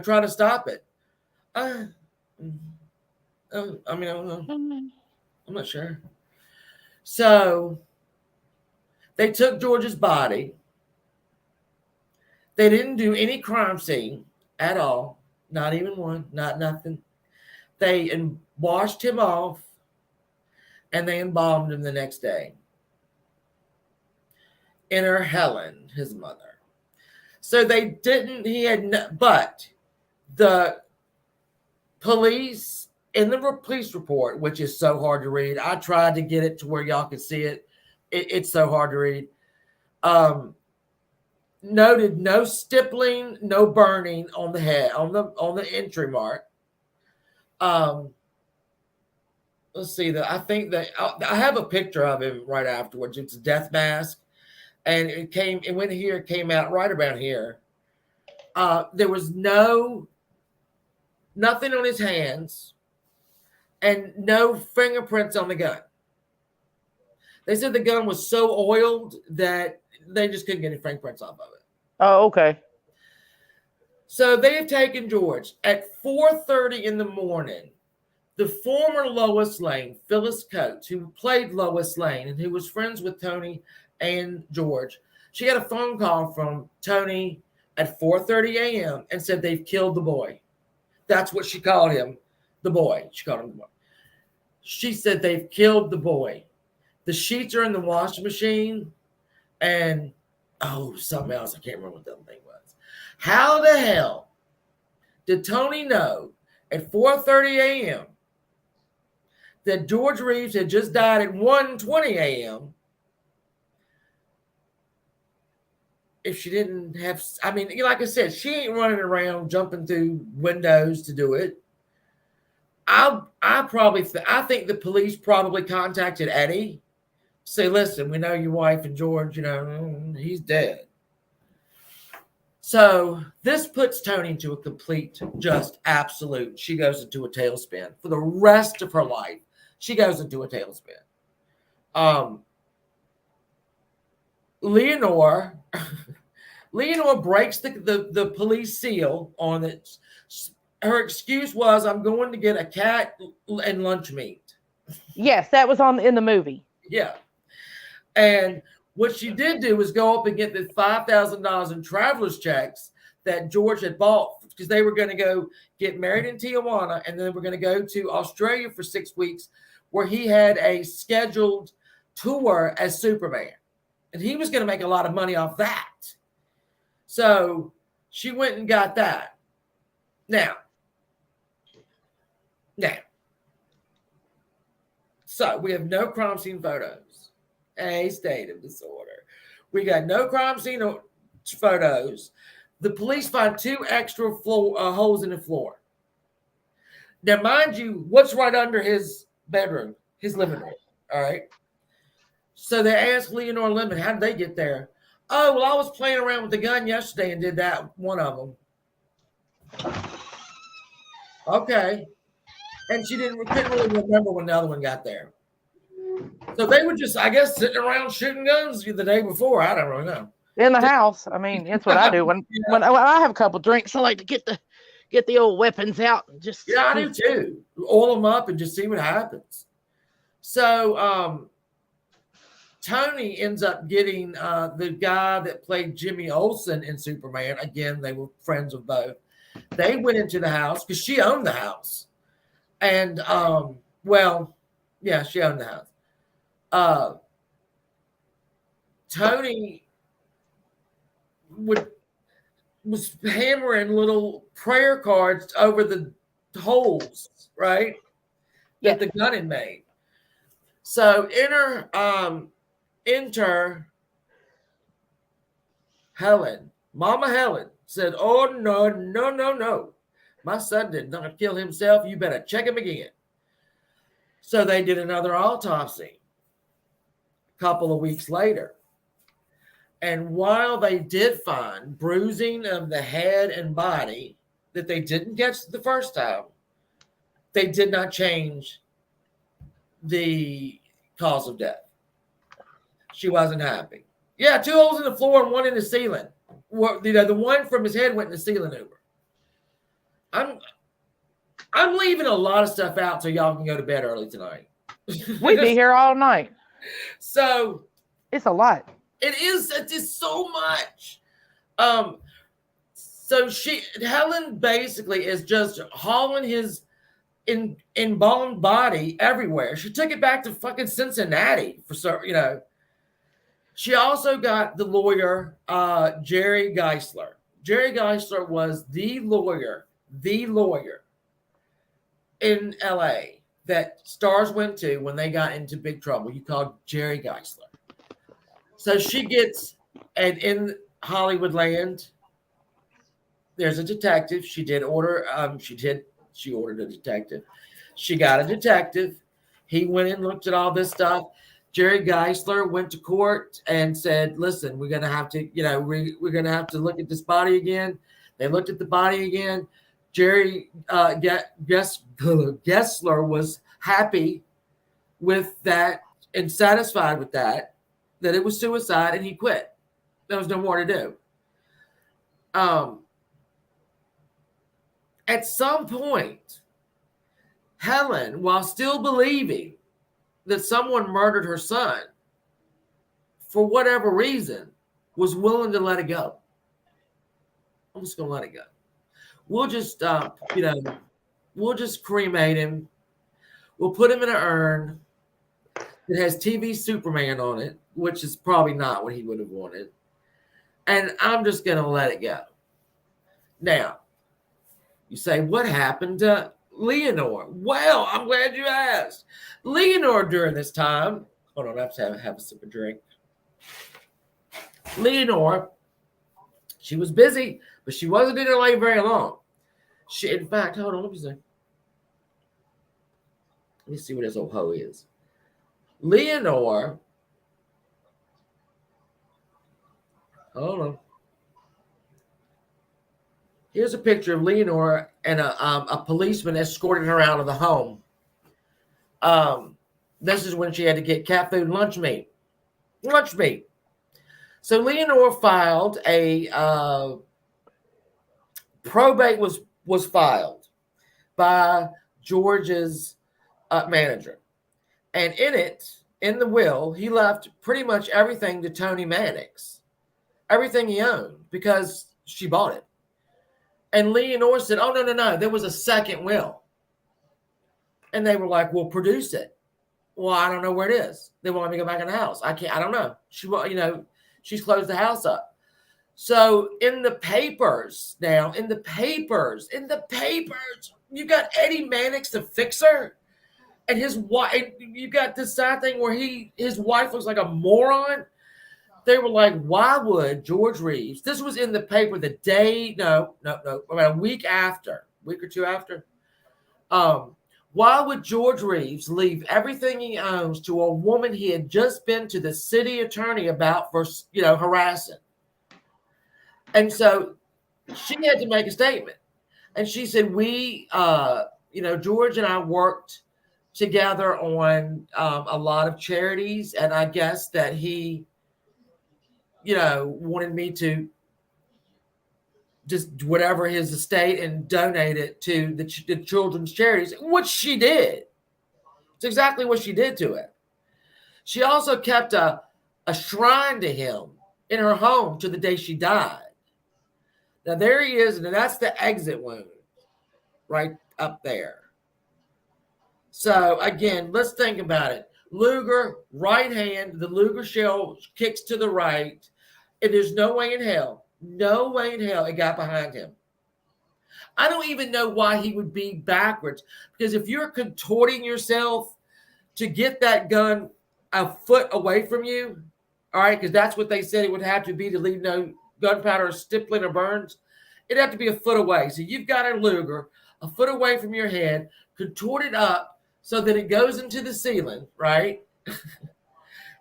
try to stop it? I don't know. I'm not sure. So they took George's body. They didn't do any crime scene at all. Not even one. Not nothing. They washed him off, and they embalmed him the next day. Enter Helen, his mother. So they didn't. But the police in the police report, which is so hard to read. I tried to get it to where y'all could see it. It's so hard to read. Noted no stippling, no burning on the head, on the entry mark. Let's see that. I think that I have a picture of him right afterwards. It's a death mask, and it came out right around here. There was nothing on his hands, and no fingerprints on the gun. They said the gun was so oiled that they just couldn't get any fingerprints off of it. Oh, okay. So they have taken George at 4:30 in the morning. The former Lois Lane, Phyllis Coates, who played Lois Lane and who was friends with Tony and George, she had a phone call from Tony at 4:30 a.m. and said they've killed the boy. That's what she called him, the boy. She called him the boy. She said they've killed the boy. The sheets are in the washing machine, and something else. I can't remember what that thing was. How the hell did Tony know at 4:30 a.m. that George Reeves had just died at 1:20 a.m. if she didn't have? Like I said, she ain't running around jumping through windows to do it. I think the police probably contacted Eddie. Say, listen, we know your wife and George, he's dead. So this puts Tony into a complete, just absolute. She goes into a tailspin for the rest of her life. She goes into a tailspin. Um, Leonore, Leonore breaks the police seal on it. Her excuse was, "I'm going to get a cat and lunch meat." Yes, that was on in the movie. Yeah, and what she did do was go up and get the $5,000 in traveler's checks that George had bought because they were going to go get married in Tijuana and then we're going to go to Australia for 6 weeks where he had a scheduled tour as Superman. And he was going to make a lot of money off that. So she went and got that. Now, so we have no crime scene photos. A state of disorder. We got no crime scene photos. The police find 2 extra holes in the floor. Now, mind you, what's right under his bedroom, his living room? All right. So they asked Leonore Lemon, how did they get there? Oh, well, I was playing around with the gun yesterday and did that, one of them. Okay. And she couldn't really remember when the other one got there. So they were just, I guess, sitting around shooting guns the day before. I don't really know. In the house. I mean, that's what I do when I have a couple drinks. I like to get the old weapons out and just. Yeah, I do too. Oil them up and just see what happens. So Tony ends up getting the guy that played Jimmy Olsen in Superman. Again, they were friends of both. They went into the house because she owned the house. And, she owned the house. Tony was hammering little prayer cards over the holes, right? That the gun had made. So enter Helen. Mama Helen said, "Oh, no, no, no, no. My son did not kill himself. You better check him again." So they did another autopsy a couple of weeks later. And while they did find bruising of the head and body that they didn't catch the first time, they did not change the cause of death. She wasn't happy. Yeah, 2 holes in the floor and 1 in the ceiling. The one from his head went in the ceiling over. I'm leaving a lot of stuff out so y'all can go to bed early tonight. We'd be here all night. So it's a lot. It is. It is so much. So Helen basically is just hauling his embalmed body everywhere. She took it back to fucking Cincinnati for She also got the lawyer, Jerry Geisler. Jerry Geisler was the lawyer in LA that stars went to when they got into big trouble. You called Jerry Geisler. So she gets, and in Hollywood land, there's a detective. She did order, she ordered a detective. She got a detective. He went and looked at all this stuff. Jerry Geisler went to court and said, "Listen, we're going to have to, we're going to have to look at this body again." They looked at the body again. Jerry Gessler was happy with that and satisfied with that it was suicide, and he quit. There was no more to do. At some point, Helen, while still believing that someone murdered her son, for whatever reason, was willing to let it go. I'm just going to let it go. We'll just, we'll just cremate him. We'll put him in an urn that has TV Superman on it, which is probably not what he would have wanted. And I'm just going to let it go. Now, you say, what happened to Leonore? Well, I'm glad you asked. Leonore during this time, hold on, I have to have a sip of drink. Leonore, she was busy, but she wasn't in LA very long. In fact, hold on, let me see. Let me see what this old hoe is. Leonore, hold on. Here's a picture of Leonora and a policeman escorting her out of the home. Um, this is when she had to get cat food and lunch meat. Lunch meat. So Leonora filed a probate was filed by George's manager, and in the will, he left pretty much everything to Tony Mannix, everything he owned because she bought it. And Leonora said, "Oh no, there was a second will," and they were like, "Well, produce it." Well, I don't know where it is. They want me to go back in the house. I can't. I don't know. She's closed the house up. So in the papers now, you got Eddie Mannix, the fixer, and his wife. You got this side thing where his wife looks like a moron. They were like, why would George Reeves? This was in the paper the day, no, about a week or two after. Why would George Reeves leave everything he owns to a woman he had just been to the city attorney about for, harassing? And so she had to make a statement. And she said, George and I worked together on a lot of charities. And I guess that he, wanted me to just whatever his estate and donate it to the children's charities, which she did. It's exactly what she did to it. She also kept a shrine to him in her home to the day she died. Now there he is, and that's the exit wound right up there. So again, let's think about it. Luger, right hand, the Luger shell kicks to the right, and there's no way in hell it got behind him. I don't even know why he would be backwards, because if you're contorting yourself to get that gun a foot away from you, all right, because that's what they said it would have to be to leave no gunpowder or stippling or burns, it'd have to be a foot away. So you've got a Luger a foot away from your head, contorted up so that it goes into the ceiling, right?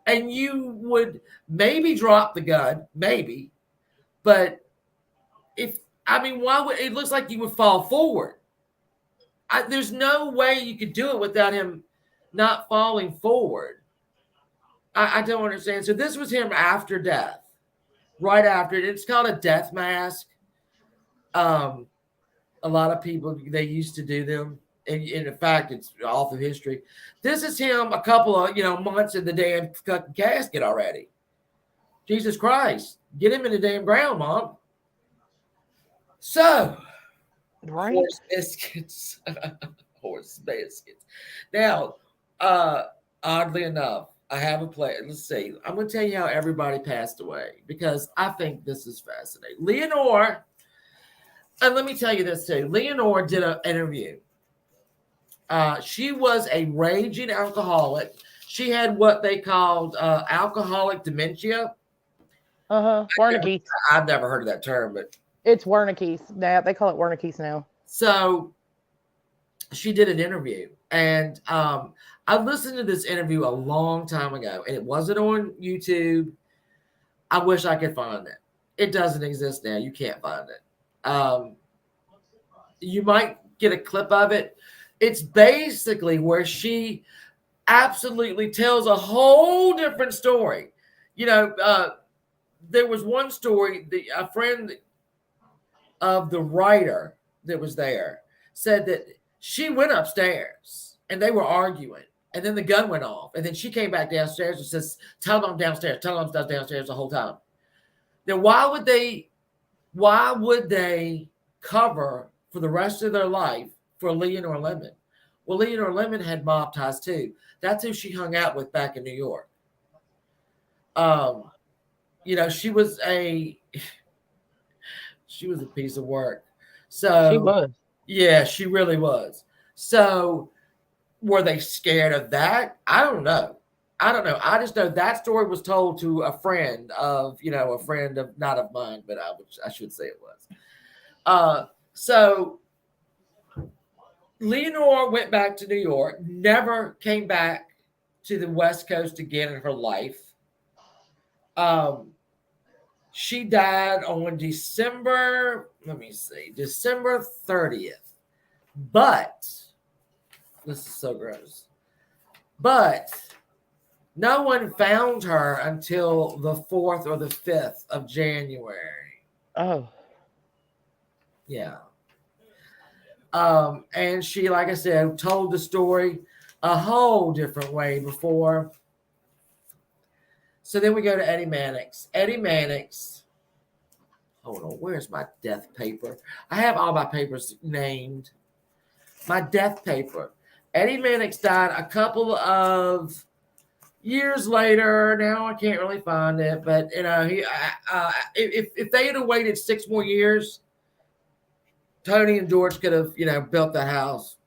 And you would maybe drop the gun, maybe, but why would it looks like you would fall forward? There's no way you could do it without him not falling forward. I don't understand. So this was him after death, right after it. It's called a death mask. A lot of people, they used to do them. And in fact, it's all through history. This is him a couple of months in the damn casket already. Jesus Christ, get him in the damn ground, Mom. So, right? Horse biscuits. Horse biscuits. Now, oddly enough, I have a play. Let's see. I'm going to tell you how everybody passed away because I think this is fascinating. Leonore, and let me tell you this too. Leonore did an interview. She was a raging alcoholic. She had what they called alcoholic dementia. Wernicke's. I've never heard of that term, but it's Wernicke's. Now they call it Wernicke's now. So she did an interview, and I listened to this interview a long time ago, and it wasn't on YouTube. I wish I could find it. It doesn't exist now. You can't find it. You might get a clip of it. It's basically where she absolutely tells a whole different story. There was one story, a friend of the writer that was there said that she went upstairs and they were arguing, and then the gun went off, and then she came back downstairs and says, tell them I'm downstairs the whole time. Now, why would they cover for the rest of their life for Leonore Lemon? Well, Leonore Lemon had mob ties too. That's who she hung out with back in New York. She was a piece of work. So she was. Yeah, she really was. So were they scared of that? I don't know. I just know that story was told to a friend of not of mine, but I should say it was. So Leonore went back to New York, never came back to the West Coast again in her life. She died on December, let me see, December 30th. But, this is so gross. But no one found her until the 4th or the 5th of January. Oh. Yeah. And she, like I said, told the story a whole different way before. So then we go to Eddie Mannix. Eddie Mannix. Hold on, where's my death paper? I have all my papers named. My death paper. Eddie Mannix died a couple of years later. Now I can't really find it, but if they had waited 6 more years, Tony and George could have built that house.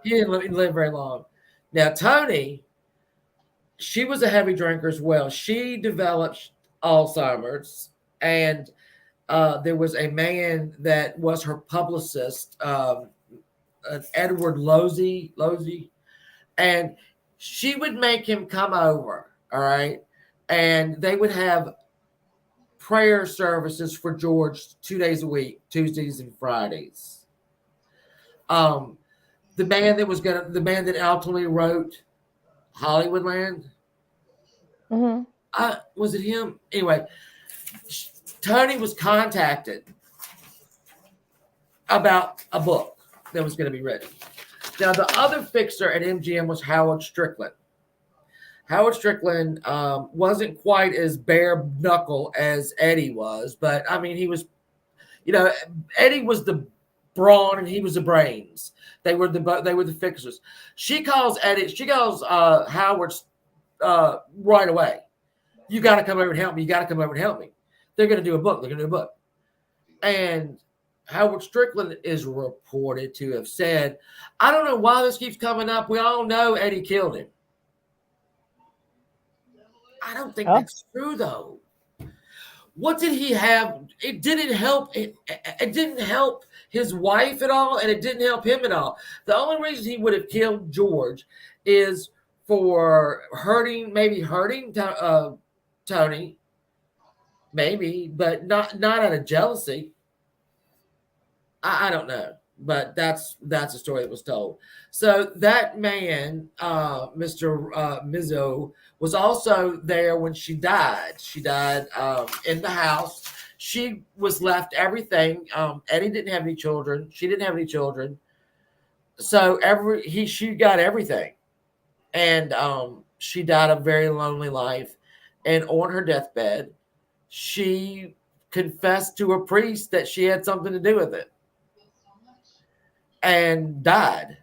He didn't live very long. Now Tony, she was a heavy drinker as well. She developed Alzheimer's, and there was a man that was her publicist, Edward Losey, and she would make him come over, all right, and they would have prayer services for George 2 days a week, Tuesdays and Fridays. The man that ultimately wrote Hollywoodland, was it him? Anyway, Tony was contacted about a book that was going to be written. Now, the other fixer at MGM was Howard Strickland. Howard Strickland wasn't quite as bare knuckle as Eddie was, but I mean, he was, Eddie was the brawn and he was the brains. They were the fixers. She calls Howard right away. You got to come over and help me. You got to come over and help me. They're going to do a book. And Howard Strickland is reported to have said, I don't know why this keeps coming up. We all know Eddie killed him. I don't think that's true, though. What did he have? It didn't help. It didn't help his wife at all, and it didn't help him at all. The only reason he would have killed George is for hurting Tony, maybe, but not out of jealousy. I don't know, but that's a story that was told. So that man, Mr. Mizzo, was also there when she died. She died in the house. She was left everything. Eddie didn't have any children. She didn't have any children. So she got everything, and she died a very lonely life. And on her deathbed, she confessed to a priest that she had something to do with it, and died.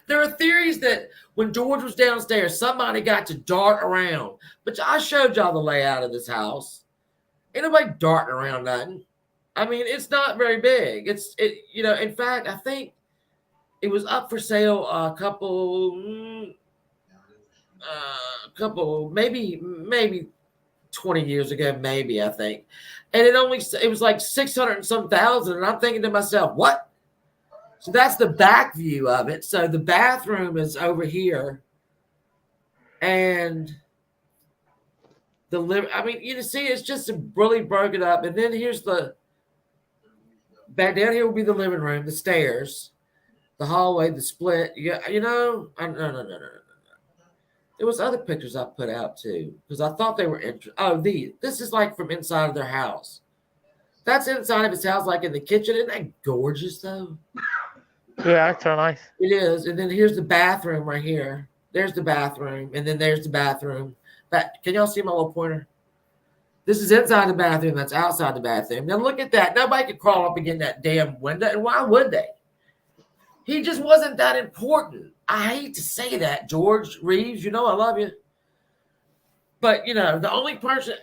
There are theories that when George was downstairs, somebody got to dart around. But I showed y'all the layout of this house. Ain't nobody darting around nothing. I mean, it's not very big. In fact, I think it was up for sale a couple, maybe 20 years ago, maybe, I think. And it was like 600 and some thousand. And I'm thinking to myself, what? So that's the back view of it. So the bathroom is over here. And you see, it's just really broken up. And then here's back down here will be the living room, the stairs, the hallway, the split. No. There was other pictures I put out too, because I thought they were interesting. Oh, this is like from inside of their house. That's inside of his house, like in the kitchen. Isn't that gorgeous, though? Yeah, that's so nice. It is. And then here's the bathroom right here. There's the bathroom, and then there's the bathroom. Can y'all see my little pointer? This is inside the bathroom. That's outside the bathroom. Now look at that. Nobody could crawl up against that damn window, and why would they? He just wasn't that important. I hate to say that, George Reeves. I love you. But, the only person,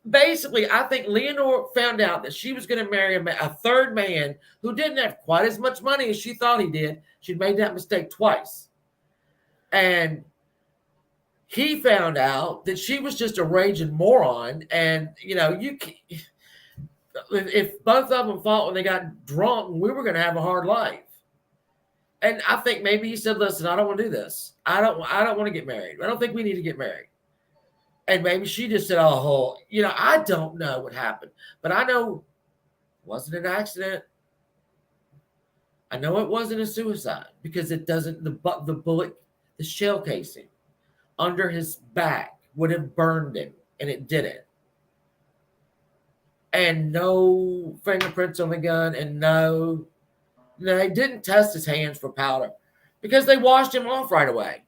basically, I think Leonore found out that she was going to marry a third man who didn't have quite as much money as she thought he did. She'd made that mistake twice. And he found out that she was just a raging moron. And, if both of them fought when they got drunk, we were going to have a hard life. And I think maybe he said, listen, I don't want to do this. I don't want to get married. I don't think we need to get married. And maybe she just said, "Oh, I don't know what happened, but I know it wasn't an accident. I know it wasn't a suicide because it doesn't the bullet, the shell casing under his back would have burned him, and it didn't. And no fingerprints on the gun, and no, they didn't test his hands for powder because they washed him off right away.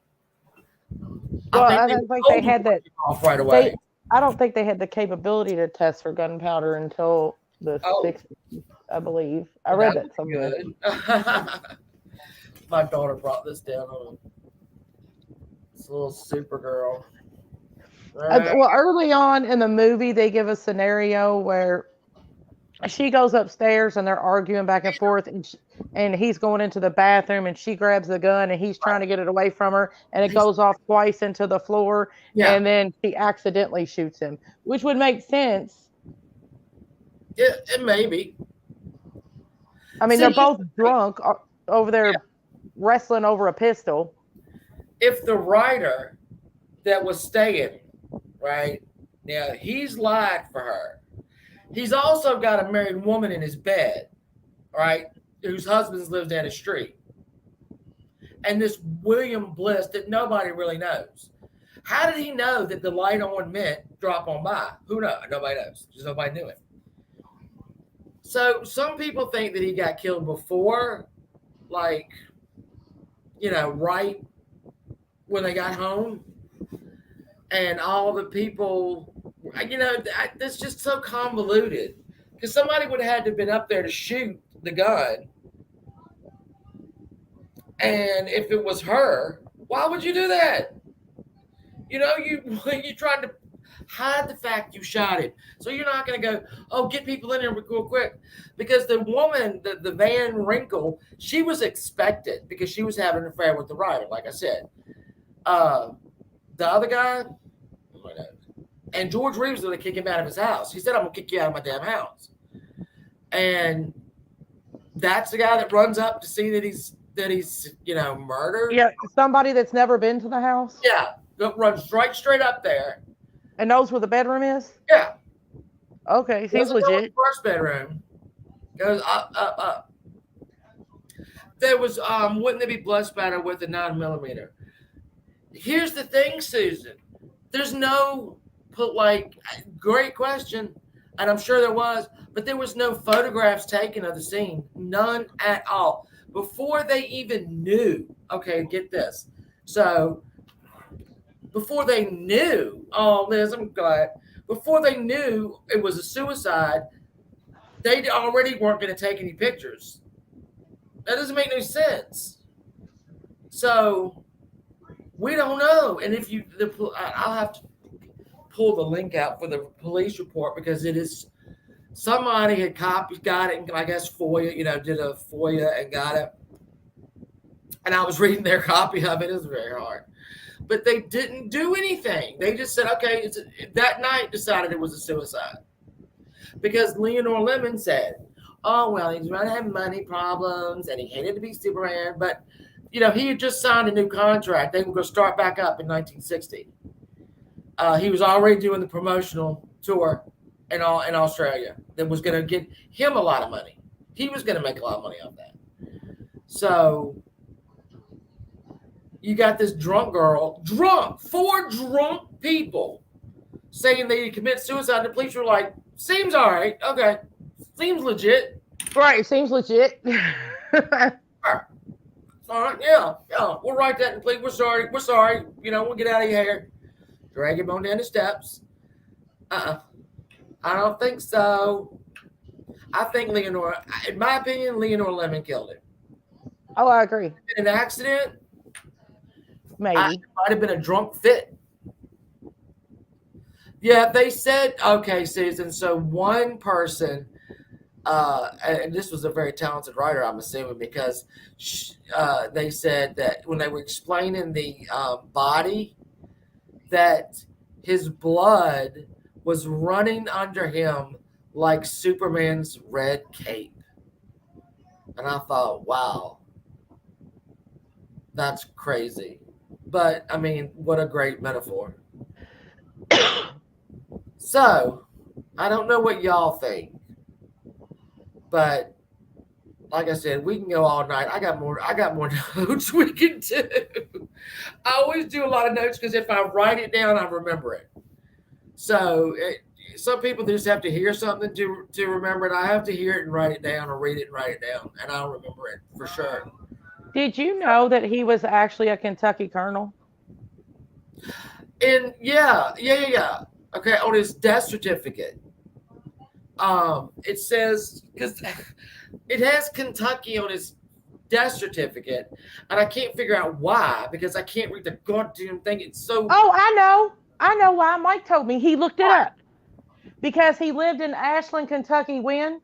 I Well, think I they don't think told they him to had wash that. him off right away. They, I don't think they had the capability to test for gunpowder until the Oh, 60s, I believe. I well, read that that would be somewhere. good. My daughter brought this down on this little super girl. Well, early on in the movie, they give a scenario where she goes upstairs and they're arguing back and forth, and he's going into the bathroom, and she grabs the gun and he's trying to get it away from her, and it goes off twice into the floor, Yeah, and then she accidentally shoots him, which would make sense. it may be. I mean, See, they're here's both the thing. drunk over there wrestling over a pistol. If the writer that was staying, right, now he's lied for her. He's also got a married woman in his bed, right, whose husband lives down the street. And this William Bliss that nobody really knows. How did he know that the light on meant drop on by? Who knows? Nobody knows. Just nobody knew it. So some people think that he got killed before, like, right when they got home. And all the people, that's just so convoluted. Because somebody would have had to have been up there to shoot the gun. And if it was her, why would you do that? You trying to hide the fact you shot him. So you're not going to go, oh, get people in here real quick. Because the woman, the Van Winkle, she was expected because she was having an affair with the writer, like I said. Uh, the other guy, and George Reeves was going to kick him out of his house. He said, I'm going to kick you out of my damn house. And that's the guy that runs up to see that he's murdered. Yeah, somebody that's never been to the house Yeah, runs right straight up there. and knows where the bedroom is. Yeah, Okay, seems doesn't go in legit. the first bedroom. Goes up, up, up. There was wouldn't they be blood spatter with a 9mm? Here's the thing, Susan. There's no great question, and I'm sure there was, but there was no photographs taken of the scene, none at all. Before they even knew, okay, get this. So before they knew, oh Liz, I'm glad. Before they knew it was a suicide, they already weren't going to take any pictures. That doesn't make no sense. So we don't know. And if I'll have to pull the link out for the police report because it is somebody had got it, and I guess FOIA, did a FOIA and got it. And I was reading their copy of it. It was very hard. But they didn't do anything. They just said, okay, that night decided it was a suicide. Because Leonore Lemon said, oh, well, he's going to have money problems and he hated to be Superman. But, he had just signed a new contract. They were going to start back up in 1960. He was already doing the promotional tour in Australia that was going to get him a lot of money. He was going to make a lot of money off that. So you got this drunk girl, four drunk people saying they commit suicide. The police were like, seems all right. Okay. Seems legit. Right, seems legit. All right. Yeah. We'll write that in police. We're sorry. We'll get out of your hair. Drag him on down the steps. I don't think so. I think in my opinion, Leonore Lemon killed him. Oh, I agree. In an accident, Maybe. it might have been a drunk fit. Yeah, they said, okay, Susan, so one person, and this was a very talented writer, I'm assuming, because they said that when they were explaining the body, that his blood was running under him like Superman's red cape. And I thought, wow, that's crazy. But, I mean, what a great metaphor. So, I don't know what y'all think, but like I said, we can go all night. I got more. I got more notes we can do. I always do a lot of notes because if I write it down, I remember it. So some people just have to hear something to remember it. I have to hear it and write it down, or read it and write it down, and I'll remember it for sure. Did you know that he was actually a Kentucky colonel? And yeah. Okay, on his death certificate, it says because it has Kentucky on his death certificate, and I can't figure out why because I can't read the goddamn thing. It's so Oh, I know. I know why. Mike told me. He looked it up because he lived in Ashland, Kentucky when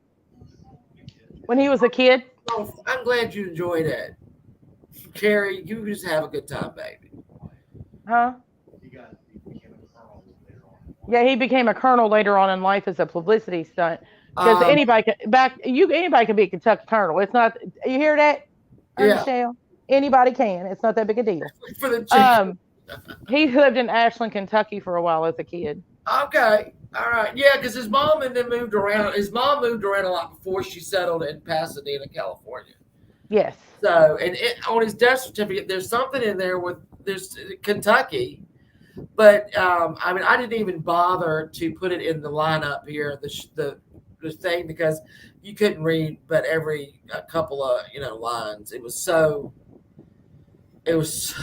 he was a kid. Oh, I'm glad you enjoyed it, Carrie. You just have a good time, baby. Huh? Yeah, he became a colonel later on in life as a publicity stunt. Because Um, anybody can be a Kentucky colonel. It's not. You hear that, yeah, Michelle? Anybody can. It's not that big a deal. for the chicken. He lived in Ashland, Kentucky for a while as a kid. Okay, all right, yeah, because his mom and then moved around. His mom moved around a lot before she settled in Pasadena, California. Yes. So, and on his death certificate, there's something in there with there's Kentucky, but I mean, I didn't even bother to put it in the lineup here, the thing because you couldn't read, but every a couple of lines. It was so it's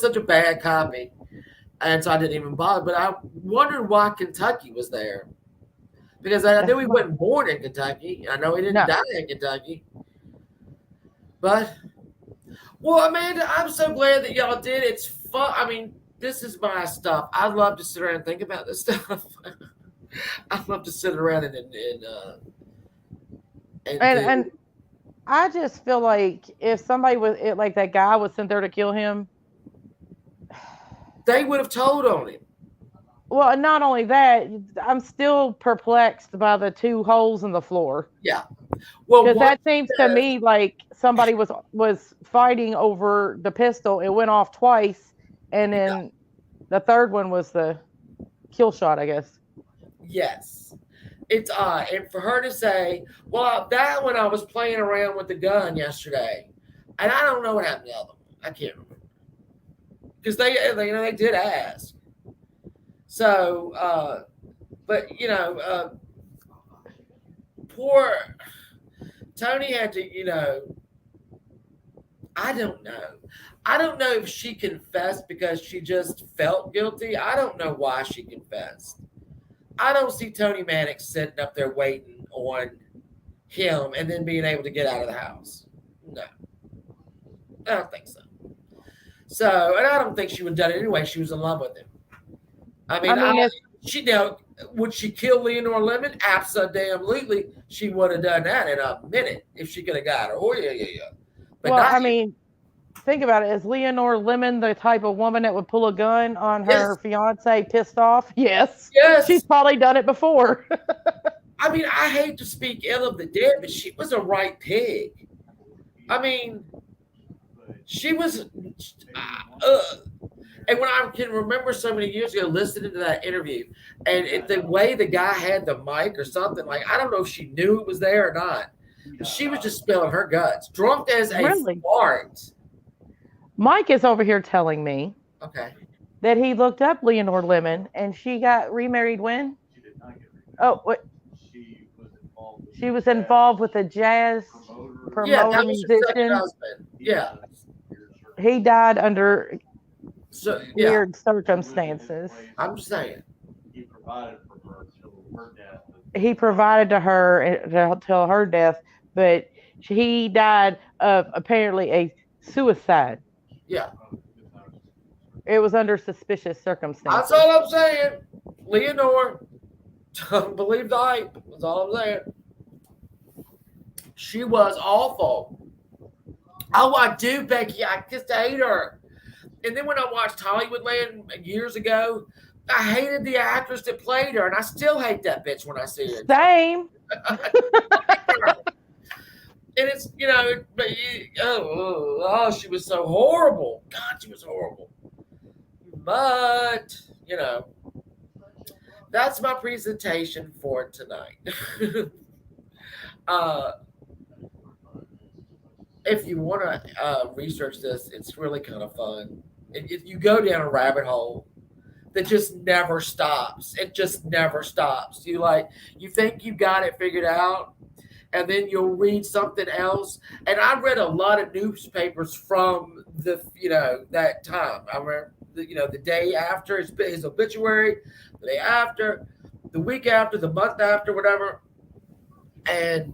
such a bad copy, and so I didn't even bother. But I wondered why Kentucky was there because I knew he wasn't born in Kentucky. I know he didn't die in Kentucky, but. Well, Amanda, I'm so glad that y'all did. It's fun. I mean, this is my stuff. I love to sit around and think about this stuff. I love to sit around and I just feel like if somebody was like that guy was sent there to kill him, they would have told on him. Well, not only that, I'm still perplexed by the two holes in the floor. Yeah. Well, because that seems to me like somebody was fighting over the pistol. It went off twice, and then the third one was the kill shot, I guess. Yes. It's odd. And for her to say, well, that one I was playing around with the gun yesterday, and I don't know what happened to the other one. I can't remember. Because they did ask. So, but, poor Tony had to, I don't know. I don't know if she confessed because she just felt guilty. I don't know why she confessed. I don't see Tony Mannix sitting up there waiting on him and then being able to get out of the house. No. I don't think so. So, and I don't think she would have done it anyway. She was in love with him. I mean, would she kill Leonore Lemon? Absolutely. She would have done that in a minute if she could have got her. Oh, yeah. But well, I mean, think about it. Is Leonore Lemon the type of woman that would pull a gun on her fiance pissed off? Yes. She's probably done it before. I mean, I hate to speak ill of the dead, but she was a right pig. I mean, she was. And when I can remember so many years ago listening to that interview, and the way the guy had the mic or something, like, I don't know if she knew it was there or not. She was just spilling her guts, drunk as a fart. Mike is over here telling me that he looked up Leonore Lemon and she got remarried when? She did not get remarried. Oh, what? She was involved with a jazz promoter musician. Yeah. He died under weird circumstances. I'm saying. He provided for her till her death. He provided to her till her death, but he died of apparently a suicide. Yeah. It was under suspicious circumstances. That's all I'm saying. Leonore, don't believe the hype. That's all I'm saying. She was awful. Oh, I do, Becky. I just hate her. And then when I watched Hollywoodland years ago, I hated the actress that played her, and I still hate that bitch when I see her. Same. And it's, she was so horrible. God, she was horrible. But, that's my presentation for tonight. uh, if you want to research this, it's really kind of fun. If you go down a rabbit hole that just never stops, it just never stops. You think you got it figured out, and then you'll read something else. And I read a lot of newspapers from that time. I remember the day after his obituary, the day after, the week after, the month after, whatever, and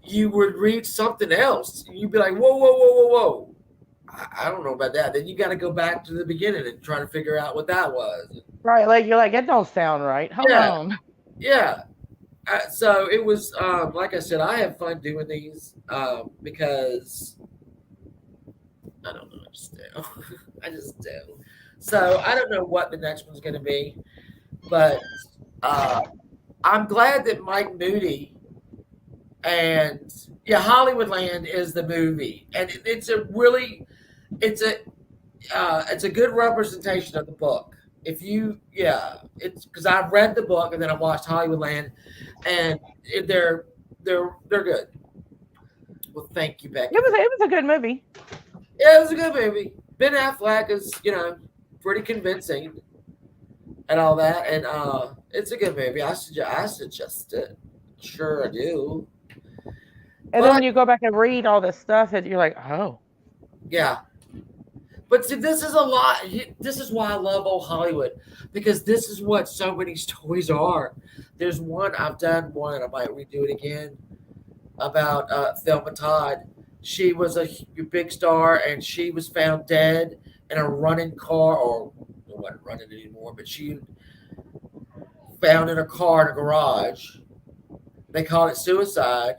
you would read something else. You'd be like, whoa, whoa, whoa, whoa, whoa. I don't know about that. Then you got to go back to the beginning and try to figure out what that was. Right, like you're like, it don't sound right. Hold Yeah, on. yeah. So it was, like I said, I have fun doing these because I don't know. I just do. I just do. So I don't know what the next one's going to be, but uh, I'm glad that Mike Moody and Hollywoodland is the movie, and it's a really, it's a good representation of the book. If you, it's because I've read the book and then I watched Hollywoodland, and they're good. Well, thank you, Becky. It was a good movie. Yeah, it was a good movie. Ben Affleck is, pretty convincing and all that, and it's a good movie. I suggest it. Sure, I do. And then when you go back and read all this stuff, and you're like, oh, Yeah. But see, this is a lot. This is why I love old Hollywood, because this is what so many stories are. There's one, I've done one, and I might redo it again, about Thelma Todd. She was a big star, and she was found dead in a running car, or it wasn't running anymore, but she found in a car in a garage. They called it suicide,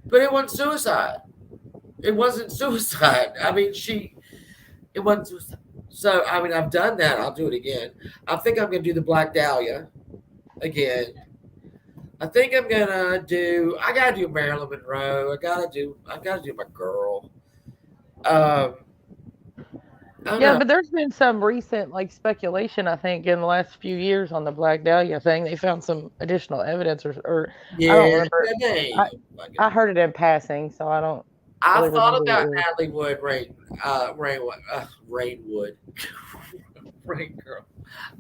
but it wasn't suicide. It wasn't suicide. I mean, it wasn't suicide. So, I mean, I've done that. I'll do it again. I think I'm going to do the Black Dahlia again. I think I'm gonna do. I gotta do Marilyn Monroe. I gotta do my girl. I don't yeah. know. But there's been some recent like speculation, I think, in the last few years on the Black Dahlia thing. They found some additional evidence, or I don't Yeah, remember. they- I I heard it in passing, so I don't I really thought remember what about it was. Natalie Wood, Rainwood, Rain Girl.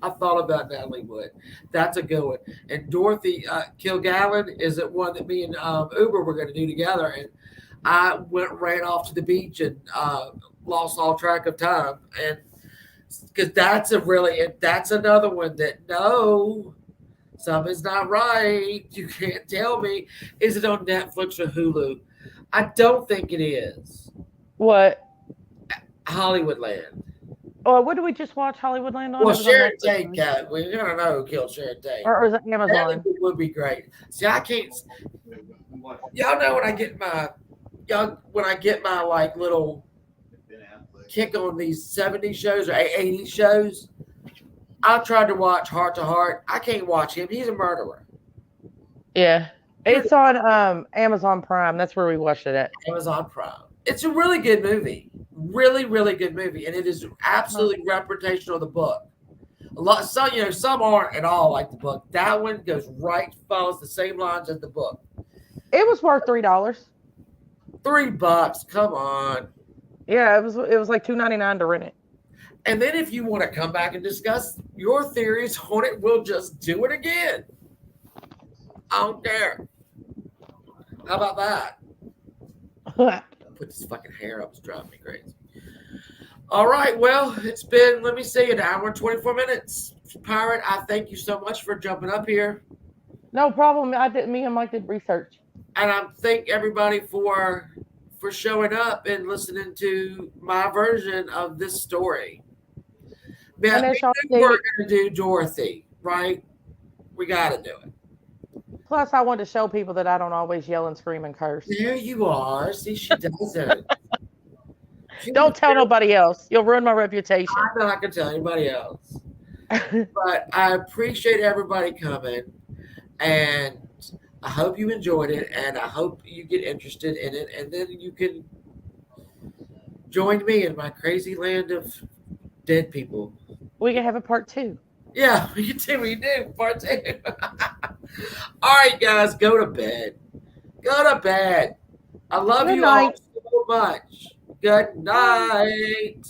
I thought about Natalie Wood. That's a good one. And Dorothy Kilgallen is it one that me and Uber were going to do together. And I ran off to the beach and lost all track of time. And because that's another one that no, something's not right. You can't tell me. Is it on Netflix or Hulu? I don't think it is. What? Hollywoodland. Oh, what did we just watch Hollywoodland on? Well, It was on Sharon Netflix, Tate right? got. We're gonna know who killed Sharon Tate. Or was it That Amazon? would be great. See, I can't. Y'all know when I get my like little kick on these 70s shows or 80s shows. I tried to watch Heart to Heart. I can't watch him. He's a murderer. Yeah, it's on Amazon Prime. That's where we watched it at. Amazon Prime. It's a really good movie. Really, really good movie, and it is absolutely representational of the book. A lot, some aren't at all like the book. That one follows the same lines as the book. It was worth $3. $3, come on. Yeah, it was like $2.99 to rent it. And then if you want to come back and discuss your theories on it, we'll just do it again. I don't care. How about that? Put this fucking hair up. It's driving me crazy. All right. Well, it's been, let me see, an hour and 24 minutes. Pirate, I thank you so much for jumping up here. No problem. Me and Mike did research. And I thank everybody for showing up and listening to my version of this story. Now, And as y'all we're see, going to do Dorothy, right? We got to do it. plus I wanted to show people that I don't always yell and scream and curse. There you are. See, she doesn't. Don't tell nobody else. You'll ruin my reputation. I'm not going to tell anybody else. But I appreciate everybody coming. And I hope you enjoyed it. And I hope you get interested in it. And then you can join me in my crazy land of dead people. We can have a part 2. Yeah, we do part 2. All right, guys, go to bed. Go to bed. I love Good you all night. so much. Good Bye. night.